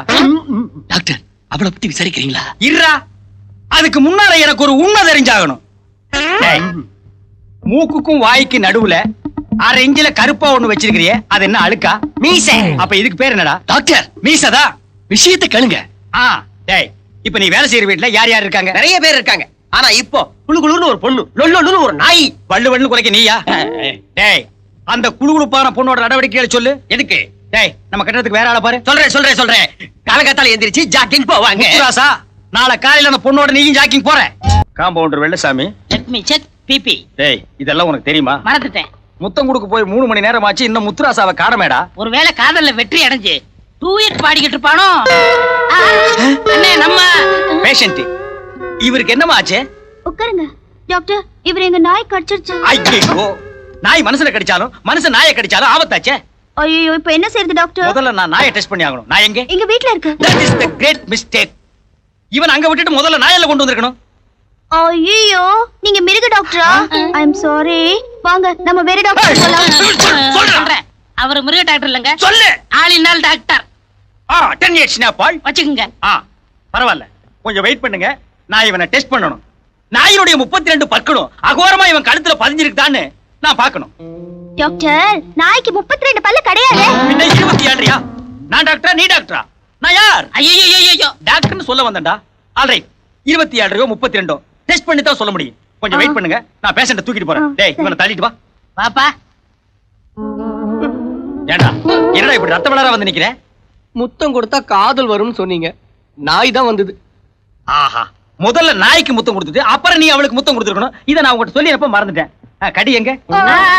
டாக்டர், அவளை பத்தி விசாரிக்கிறீங்களா? இருடா, அதுக்கு முன்னால எனக்கு ஒரு உண்மை தெரிஞ்சாகணும். டேய், மூக்குக்கும் வாய்க்கு நடுவுல 1/2 இன்ச்சில கருப்பா ஒண்ணு வச்சிருக்கிறியே, அது என்ன அழுக்கா? மீச. அப்ப இதுக்கு பேர் என்னடா? டாக்டர், மீசதா? விஷயத்தை கேளுங்க. டேய், இப்ப நீ வேலை செய்யற வீட்டுல யார் யார் இருக்காங்க? நிறைய பேர் இருக்காங்க. ஆனா இப்போ குளுகுளுன்னு ஒரு பொண்ணு, லொல்லொன்னு ஒரு நாய். வள்ளு வள்ளு குறைக்க நீயா? டேய், அந்த குளுகுளுப்பான பொண்ணோட நடவடிக்கைகளை சொல்லு. எதுக்கு? டேய், நம்ம கட்டறதுக்கு வேற ஆளை பாரு. சொல்றேன். காலகாத்தால எந்திரிச்சு ஜாக்கிங் போவாங்க. ராசா, நாளை காலையில அந்த பொண்ணோட நீயும் ஜாக்கிங் போற. Compounder Vellasamy. Check me check BP. டேய், இதெல்லாம் உனக்கு தெரியுமா? மறந்துட்டேன். முத்தம் கொடுக்க போய் 3 மணி நேரம் ஆச்சு, இன்னும் முத்துராசாவை காணமேடா. ஒருவேளை காதல்ல வெற்றி அடைஞ்சு டூயட் பாடிக்கிட்டு இருப்பானோ? அண்ணே, நம்ம பேஷண்ட் இவருக்கு என்னமா ஆச்சு? உட்காருங்க டாக்டர். இவர் எங்க நாய் கடிச்சிருச்சு. ஐயோ, நாய் மனுஷனை கடிச்சாலும் மனுஷன் நாயை கடிச்சாலும் ஆபத்தாச்சே. ஐயோ, இப்ப என்ன செய்யறது டாக்டர்? முதல்ல நான் நாயை டெஸ்ட் பண்ணி ஆகணும். நான் எங்க? எங்க வீட்ல இருக்கு. That is the great mistake. இவன் அங்க விட்டுட்டு முதல்ல நாயெல்லாம் கொண்டு வந்திருக்கணும். ஐயோ, நீங்க மிருக டாக்டரா? ஐ அம் சாரி. வாங்க நம்ம வேற டாக்டர் போலாம். சொல்றேன். அவர் மிருக டாக்டர் இல்லங்க, சொல்லு. ஆளினால் டாக்டர். 10 years பால் வச்சுக்குங்க. பரவாயில்ல, கொஞ்சம் வெயிட் பண்ணுங்க. நான் இவனை டெஸ்ட் பண்ணணும். நாயினுடைய 32 பற்களும் அகோரமா இவன் கழுத்துல பதிஞ்சிருக்குதான்னு நான் பார்க்கணும். டாக்டர், நாய்க்கு 32 பல்லு கிடையாது. பின்ன 27யா? நான் டாக்டரா, நீ டாக்டரா? நான் யார்? ஐயோ, டாக்டர்னு சொல்ல வந்தேன்டா. ஆல்ரைட், 27 32 டெஸ்ட் பண்ணி தான் சொல்ல முடியும். கொஞ்சம் வெயிட் பண்ணுங்க, நான் பேஷண்ட தூக்கிட்டு போறேன். டேய், இவனை தள்ளிட்டு வா. பாப்பா. ஏண்டா, என்னடா இப்படி ரத்த வளர வந்து நிக்கிறேன்? முத்தம் கொடுத்தா காதல் வரும்னு சொன்னீங்க. நாய் தான் வந்தது. ஆஹா, முதல்ல நாய்க்கு முத்தம் கொடுத்துட்டு அப்புறம் நீ அவளுக்கு முத்தம் கொடுத்துருக்கணும். இதை நான் உங்ககிட்ட சொல்லியப்ப மறந்துட்டேன். கடி எங்க?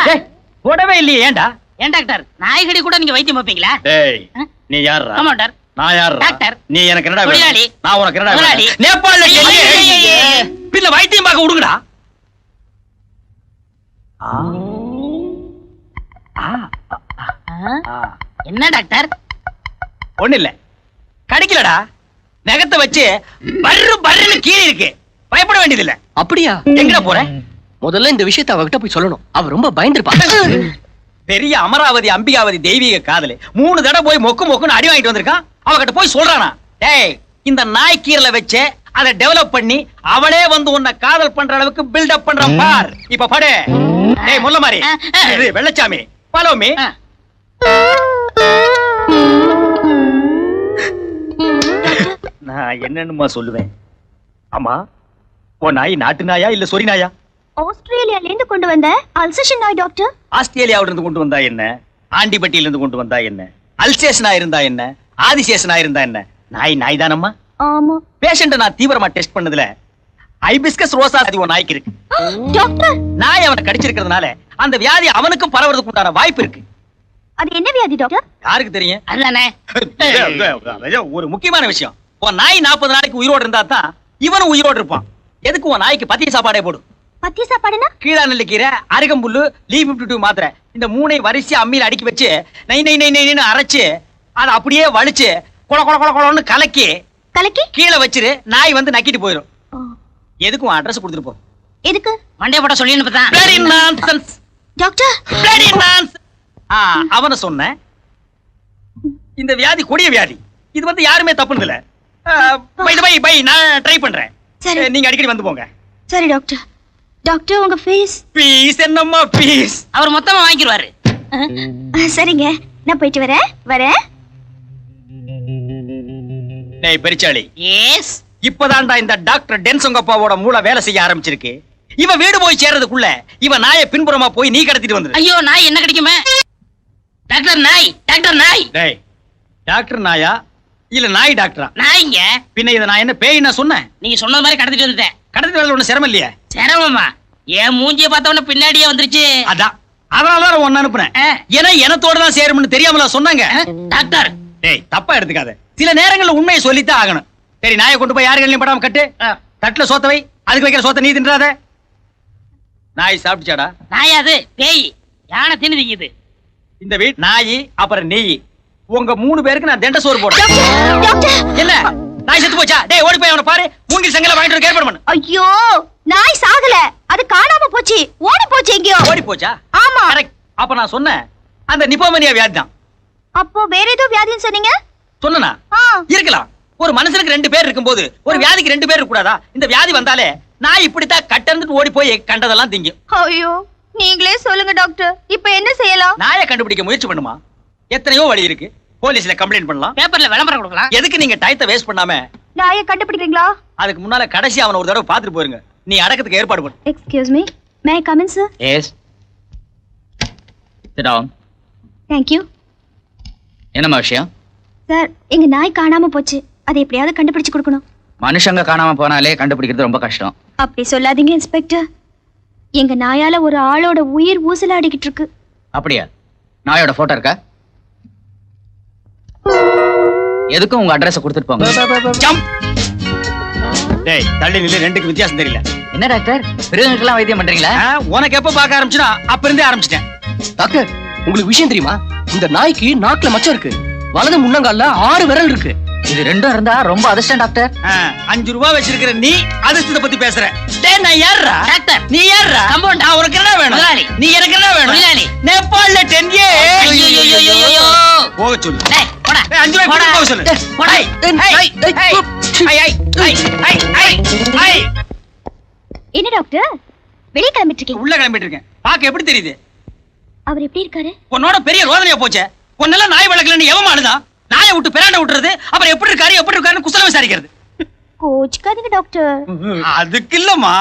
டேய், போடவே இல்லையே. ஏண்டா? ஏன் டாக்டர், நாய்கடி கூட நீங்க வைத்தியம் வைப்பீங்களா? டேய், நீ யாரா? கமாண்டர். நான் யாரா? டாக்டர். நீ எனக்கு என்னடா வேணும்? தொழிலாளி. நான் உனக்கு என்னடா முதலாளி. வேணும்? நேபாளல கேளு. ஐயே. பின்ன வைத்தியம் பார்க்க விடுங்கடா. என்ன டாக்டர்? ஒண்ணு இல்ல, கடிக்கலடா. நகத்தை வச்சு பர்ரு பர்ருன்னு கீழே இருக்கு. பயப்பட வேண்டியது இல்ல. அப்படியா? எங்கடா போற? முதல்ல இந்த விஷயத்தை அவகிட்ட போய் சொல்லணும். அவ ரொம்ப பயந்துருப்பா. பெரிய அமராவதி அம்பிகாவதி தெய்வீக காதலி 3 தடவை போய் மொக்குன்னு அடி வாங்கிட்டு வந்திருக்கான். அவகிட்ட போய் சொல்றானா, டேய், இந்த நாய் கீரல வச்சு அதை டெவலப் பண்ணி அவளே வந்து உன்னை காதல் பண்ற அளவுக்கு பில்டப் பண்ற பார். இப்ப படு. டேய் முல்ல மாதிரி இது வெள்ளச்சாமி, ஃபாலோ மீ. நான் என்னன்னுமா சொல்லுவேன்? ஆமா, உன் நாய் நாட்டு நாயா இல்ல சொரி நாயா? ஆஸ்திரேலியால இருந்து கொண்டு வந்த அல்சேஷன் நாய் டாக்டர். ஆஸ்திரேலியாவில இருந்து கொண்டு வந்தா என்ன, ஆண்டிபட்டியில இருந்து கொண்டு வந்தா என்ன, அல்சேஷனா இருந்தா என்ன, ஆதிசேஷனா இருந்தா என்ன, நாய் நாய் தானம்மா. ஆமா. பேஷண்ட நான் தீவிரமா டெஸ்ட் பண்ணதுல ஐபிஸ்கஸ் ரோசா அது ஒரு நாய்க்கு இருக்கு. டாக்டர் நாய் அவனை கடிச்சிருக்கிறதுனால அந்த வியாதி அவனுக்கும் பரவறதுக்கு உண்டான வாய்ப்பு இருக்கு. அது என்ன வியாதி டாக்டர்? யாருக்கு தெரியும்? அதுதானே. ஒரு முக்கியமான விஷயம், உன் நாய் 40 நாளைக்கு உயிரோடு இருந்தா தான் இவனும் உயிரோடு இருப்பான். எதுக்கு உன் நாய்க்கு பத்திய சாப்பாடே போடும். பத்திய சாப்பாடுனா? கீழா நெல்லிக்கீரை, அருகம்புல்லு, லீ52 மாத்திரை, இந்த 3 வரிசையா அம்மியில அடுக்கி வச்சு நை நை நை நைன்னு அரைச்சு அதை அப்படியே வலிச்சு கொல கொல கொல கொலன்னு கலக்கி கலக்கி கீழே வச்சிரு. நாய் வந்து நக்கிட்டு போயிடும். ஓ, எதுக்கும் அட்ரஸ் கொடுத்துட்டு போ. எதுக்கு? மண்டே போட சொல்லி பார்த்தா Bloody nonsense. Doctor Bloody nonsense. அவனை சொன்னேன். இந்த வியாதி கொடிய வியாதி. இது வந்து யாருமே தப்புனது இல்ல. பை நான் ட்ரை பண்றேன். சரி. நீங்க அடிக்கடி வந்து போங்க. சரி டாக்டர். டாக்டர் உங்க ஃபீஸ்? பீஸ் என்னம்மா பீஸ்? அவர் மொத்தமா வாங்கிடுவாரு. சரிங்க, நான் போயிட்டு வரேன். டேய் பெரிச்சாளி, எஸ். இப்பதான்டா இந்த டாக்டர் டென்சங்கப்பாவோட மூளை வேலை செய்ய ஆரம்பிச்சிருக்கு. இவன் வீடு போய் சேர்றதுக்குள்ள இவன் நாயை பின்புறமா போய் நீ கடத்திட்டு வந்துரு. ஐயோ நாய் என்ன கிடைக்குமே? டாக்டர் நாய், டாக்டர் நாய். டேய் டாக்டர் நாயா இல்ல நாய் டாக்டரா? நாய்ங்க. பின்ன இத நான் என்ன பேய் நான் சொன்னேன்? நீங்க சொன்ன மாதிரி கடத்திட்டு வந்துட்டேன். கடத்திட்டு வரது ஒண்ணு சிரமம் இல்லையே. சிரமமா? என் மூஞ்சிய பார்த்த உடனே பின்னாடியே வந்துருச்சு. அதான் அதனாலதான் ஒன்னு அனுப்புனேன். ஏன்னா எனத்தோட தான் சேரும்னு தெரியாமல சொன்னாங்க. டாக்டர் டேய் தப்பா எடுத்துக்காத. சில நேரங்கள்ல உண்மையை சொல்லித்தான் ஆகணும். சரி, நாயை கொண்டு போய் யாரு கண்ணிலையும் படாம கட்டு. தட்டுல சோத்த வை. அதுக்கு வைக்கிற சோத்த நீ தின்றாத. நாய் சாப்பிட்டுச்சாடா? நாயாது பேய். யானை தின்னு திங்குது. இந்த வீட் நாய் அப்புறம் நெய் உங்க 3 பேருக்கு நான் தெண்ட சோறு போடுறேன். டாக்டர் என்ன நாய் செத்து போச்சா? டேய் ஓடி போய் அவனை பாரு. மூங்கில் சங்கல வாங்கிட்டு வந்து ஏற்பாடு பண்ணு. ஐயோ, நாய் சாகல, அது காணாம போச்சு, ஓடி போச்சு எங்கயோ. ஓடி போச்சா? ஆமா. கரெக்ட். அப்ப நான் சொன்னேன் அந்த நிபோமனியா வியாதி தான். அப்போ வேற ஏதோ வியாதின்னு சொன்னீங்க? சொன்னனா? இருக்கலாம். ஒரு மனுஷனுக்கு 2 பேர் இருக்கும்போது ஒரு வியாதிக்கு 2 பேர் இருக்க கூடாதா? இந்த வியாதி வந்தாலே நாய் இப்படித்தான் கட்டர்ந்துட்டு ஓடி போய் கண்டதெல்லாம் திங்கும். ஐயோ, நீங்களே சொல்லுங்க டாக்டர், இப்ப என்ன செய்யலாம்? நாயை கண்டுபிடிக்க முயற்சி பண்ணுமா? எத்தனையோ வழி இருக்கு. போலீஸ்ல கம்ப்ளைண்ட் பண்ணலாம். பேப்பர்ல விளம்பரம் கொடுக்கலாம். எதுக்கு நீங்க டயத்தை வேஸ்ட் பண்ணாம நாயை கண்டுபிடிக்கிறீங்களா? அதுக்கு முன்னால கடைசி அவனை ஒரு தடவை பாத்துட்டு போயிருங்க. நீ அடக்கத்துக்கு ஏற்பாடு பண்ணு. Excuse me, may I come in sir? Yes. Sit down. Thank you. என்னம்மா விஷயம்? சார், எங்க நாய் காணாம போச்சு, அதை எப்படியாவது கண்டுபிடிச்சு கொடுக்கணும். மனுஷங்க காணாம போனாலே கண்டுபிடிக்கிறது ரொம்ப கஷ்டம். அப்படி சொல்லாதீங்க இன்ஸ்பெக்டர். எங்க நாயால ஒரு ஆளோட உயிர் ஊசலாடிக்கிட்டு இருக்கு. அப்படியா? நாயோட போட்டோ இருக்கா? எதுக்கும் உங்க அட்ரஸ் கொடுத்துட்டு போங்க. ஜம்ப். டேய் தள்ளி நில்லு. 2க்கு வித்தியாசம் தெரியல. என்ன டாக்டர், பெரியவங்களுக்கெல்லாம் வைத்தியம் பண்றீங்களா? உனக்கு எப்ப பார்க்க ஆரம்பிச்சுனா அப்ப இருந்தே ஆரம்பிச்சிட்டேன். டாக்டர், உங்களுக்கு விஷயம் தெரியுமா? இந்த நாய்க்கு நாக்குல மச்சம் இருக்கு. வலது முன்னங்கால்ல 6 விரல் இருக்கு. இது 2 இருந்தா ரொம்ப அதிர்ஷ்டம் டாக்டர். 5 ரூபாய் வச்சிருக்கிற நீ அதிர்ஷ்டத்தை பத்தி பேசுற. டேய் நான் யாரா? டாக்டர் நீ யாரா? கம்பவுண்ட். நான் உனக்கு என்ன வேணும்? முதலாளி. நீ எனக்கு என்ன வேணும்? முதலாளி. நேபாள்ல 10 ஐயோ. போக சொல்லு. டேய் போடா. 5 ரூபாய் கொடுத்து போக சொல்லு. போடா. என்ன டாக்டர், வெளியே கிளம்பிட்டு இருக்கீங்க? உள்ள கிளம்பிட்டு இருக்கேன். பாக்க எப்படி தெரியுது? அவர் எப்படி இருக்காரு? உன்னோட பெரிய ரோதனையா போச்சே. உன்னெல்லாம் நாய் வளர்க்கலன்னு எவமானுதான்? நாயை விட்டு பிராண்ட விட்டுறது, அப்புறம் எப்படி இருக்காருன்னு குசலம் விசாரிக்கிறது. கோச்சுக்காதீங்க டாக்டர். அதுக்கு இல்லம்மா,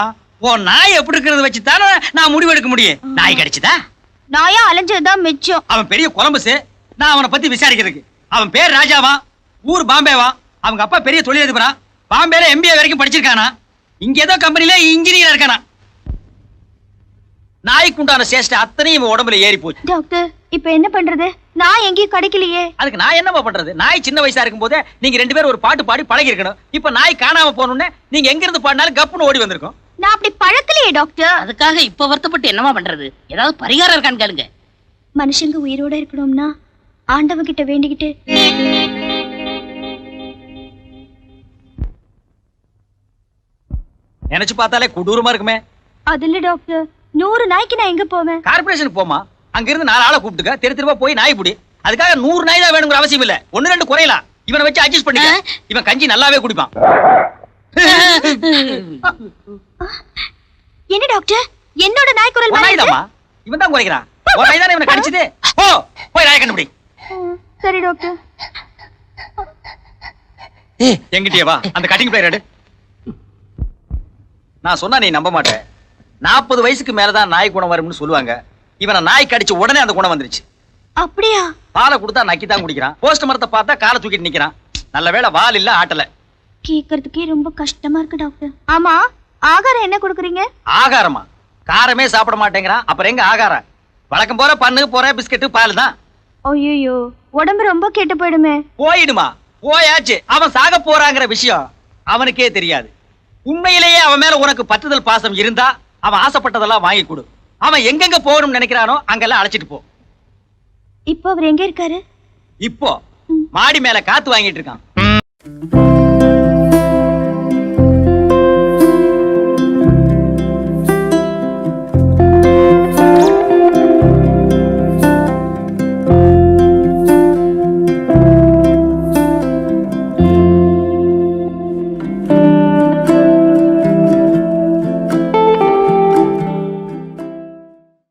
உன் நாய் எப்படி இருக்கிறத வச்சு தானே நான் முடிவு எடுக்க முடியும். நாய் கிடைச்சுதா? நாயா அலைஞ்சதுதான் மிச்சம். அவன் பெரிய கொலம்பஸ். நான் அவனை பத்தி விசாரிக்கிறதுக்கு. அவன் பேர் ராஜாவா, ஊர் பாம்பேவா, அவங்க அப்பா பெரிய தொழிலதிபரா, பாம்பேல MBA வரைக்கும் படிச்சிருக்கானா, இங்க ஏதோ கம்பெனில இன்ஜினியர் இருக்கானா. நாய்க்கு உண்டான சேஷ்டை அத்தனையும் இவன் உடம்புல ஏறி போச்சு. டாக்டர், இப்ப என்ன பண்றது? நான் எங்கேயும் கிடைக்கலையே. அதுக்கு நான் என்னமா பண்றது? நாய் சின்ன வயசா இருக்கும் போதே நீங்க 2 பேரும் ஒரு பாட்டு பாடி பழகி இருக்கணும். இப்ப நாய் காணாம போனோம்னே நீங்க எங்க இருந்து பாடினாலும் கப்புன்னு ஓடி வந்திருக்கும். நான் அப்படி பழக்கலையே டாக்டர். அதுக்காக இப்ப வருத்தப்பட்டு என்னமா பண்றது? ஏதாவது பரிகாரம் இருக்கான்னு கேளுங்க. மனுஷங்க உயிரோட இருக்கணும்னா ஆண்டவன் கிட்ட வேண்டிக்கிட்டு நினைச்சு பார்த்தாலே கொடூரமா இருக்குமே. அது இல்ல டாக்டர், 100 நாய்க்கு நான் எங்க போவேன்? கார்பரேஷனுக்கு போமா. அங்க இருந்து 4 ஆளை கூப்பிட்டுக்க, தெருவா போய் நாய் புடி. அதுக்காக 100 நாய் தான் வேணுங்கிற அவசியம் இல்ல. 1-2 குறையலாம். இவனை வச்சு அட்ஜஸ்ட் பண்ணிக்க. இவன் கஞ்சி நல்லாவே குடிப்பான். என்ன டாக்டர், என்னோட நாய் குரல் மாதிரி இருக்கு? நாய்தாமா, இவன் தான் குறைக்கிறான். ஒரு நாய் தானே இவனை கடிச்சது. போ போய் நாயை கண்டுபிடி. சரி டாக்டர். எங்கிட்டே வா, அந்த கட்டிங் பிளேயர் எடு. நான் சொன்னா நீ நம்ப மாட்டேன். 40 வயசுக்கு மேலதான் நாய் குணம் வரும்னு சொல்லுவாங்க. இவனை நாய் கடிச்ச உடனே அந்த குணம் வந்துருச்சு. அப்படியா? பாலை கொடுத்தா நக்கி தான் குடிக்கிறான். போஸ்ட் மரத்தை பார்த்தா காலை தூக்கிட்டு நிக்கிறான். நல்ல வேளை வால் இல்ல, ஆட்டல. கேக்குறதுக்கே ரொம்ப கஷ்டமா இருக்கு டாக்டர். ஆமா, ஆகாரம் என்ன கொடுக்குறீங்க? ஆகாரமா? காரமே சாப்பிட மாட்டேங்கிறான், அப்புறம் எங்க ஆகாரம்? வழக்கம் போற பண்ணு போற பிஸ்கட் பால் தான். ஐயோ, உடம்பு ரொம்ப கெட்டு போயிடுமே. போயிடுமா? போயாச்சு. அவன் சாக போறாங்கிற விஷயம் அவனுக்கே தெரியாது. உண்மையிலேயே அவன் மேல உனக்கு பற்றுதல் பாசம் இருந்தா அவன் ஆசைப்பட்டதெல்லாம் வாங்கி கொடு. அவன் எங்கெங்க போகணும்னு நினைக்கிறானோ அங்கெல்லாம் அழைச்சிட்டு போ. இப்போ அவர் எங்க இருக்காரு? இப்போ மாடி மேல காத்து வாங்கிட்டு இருக்கான்.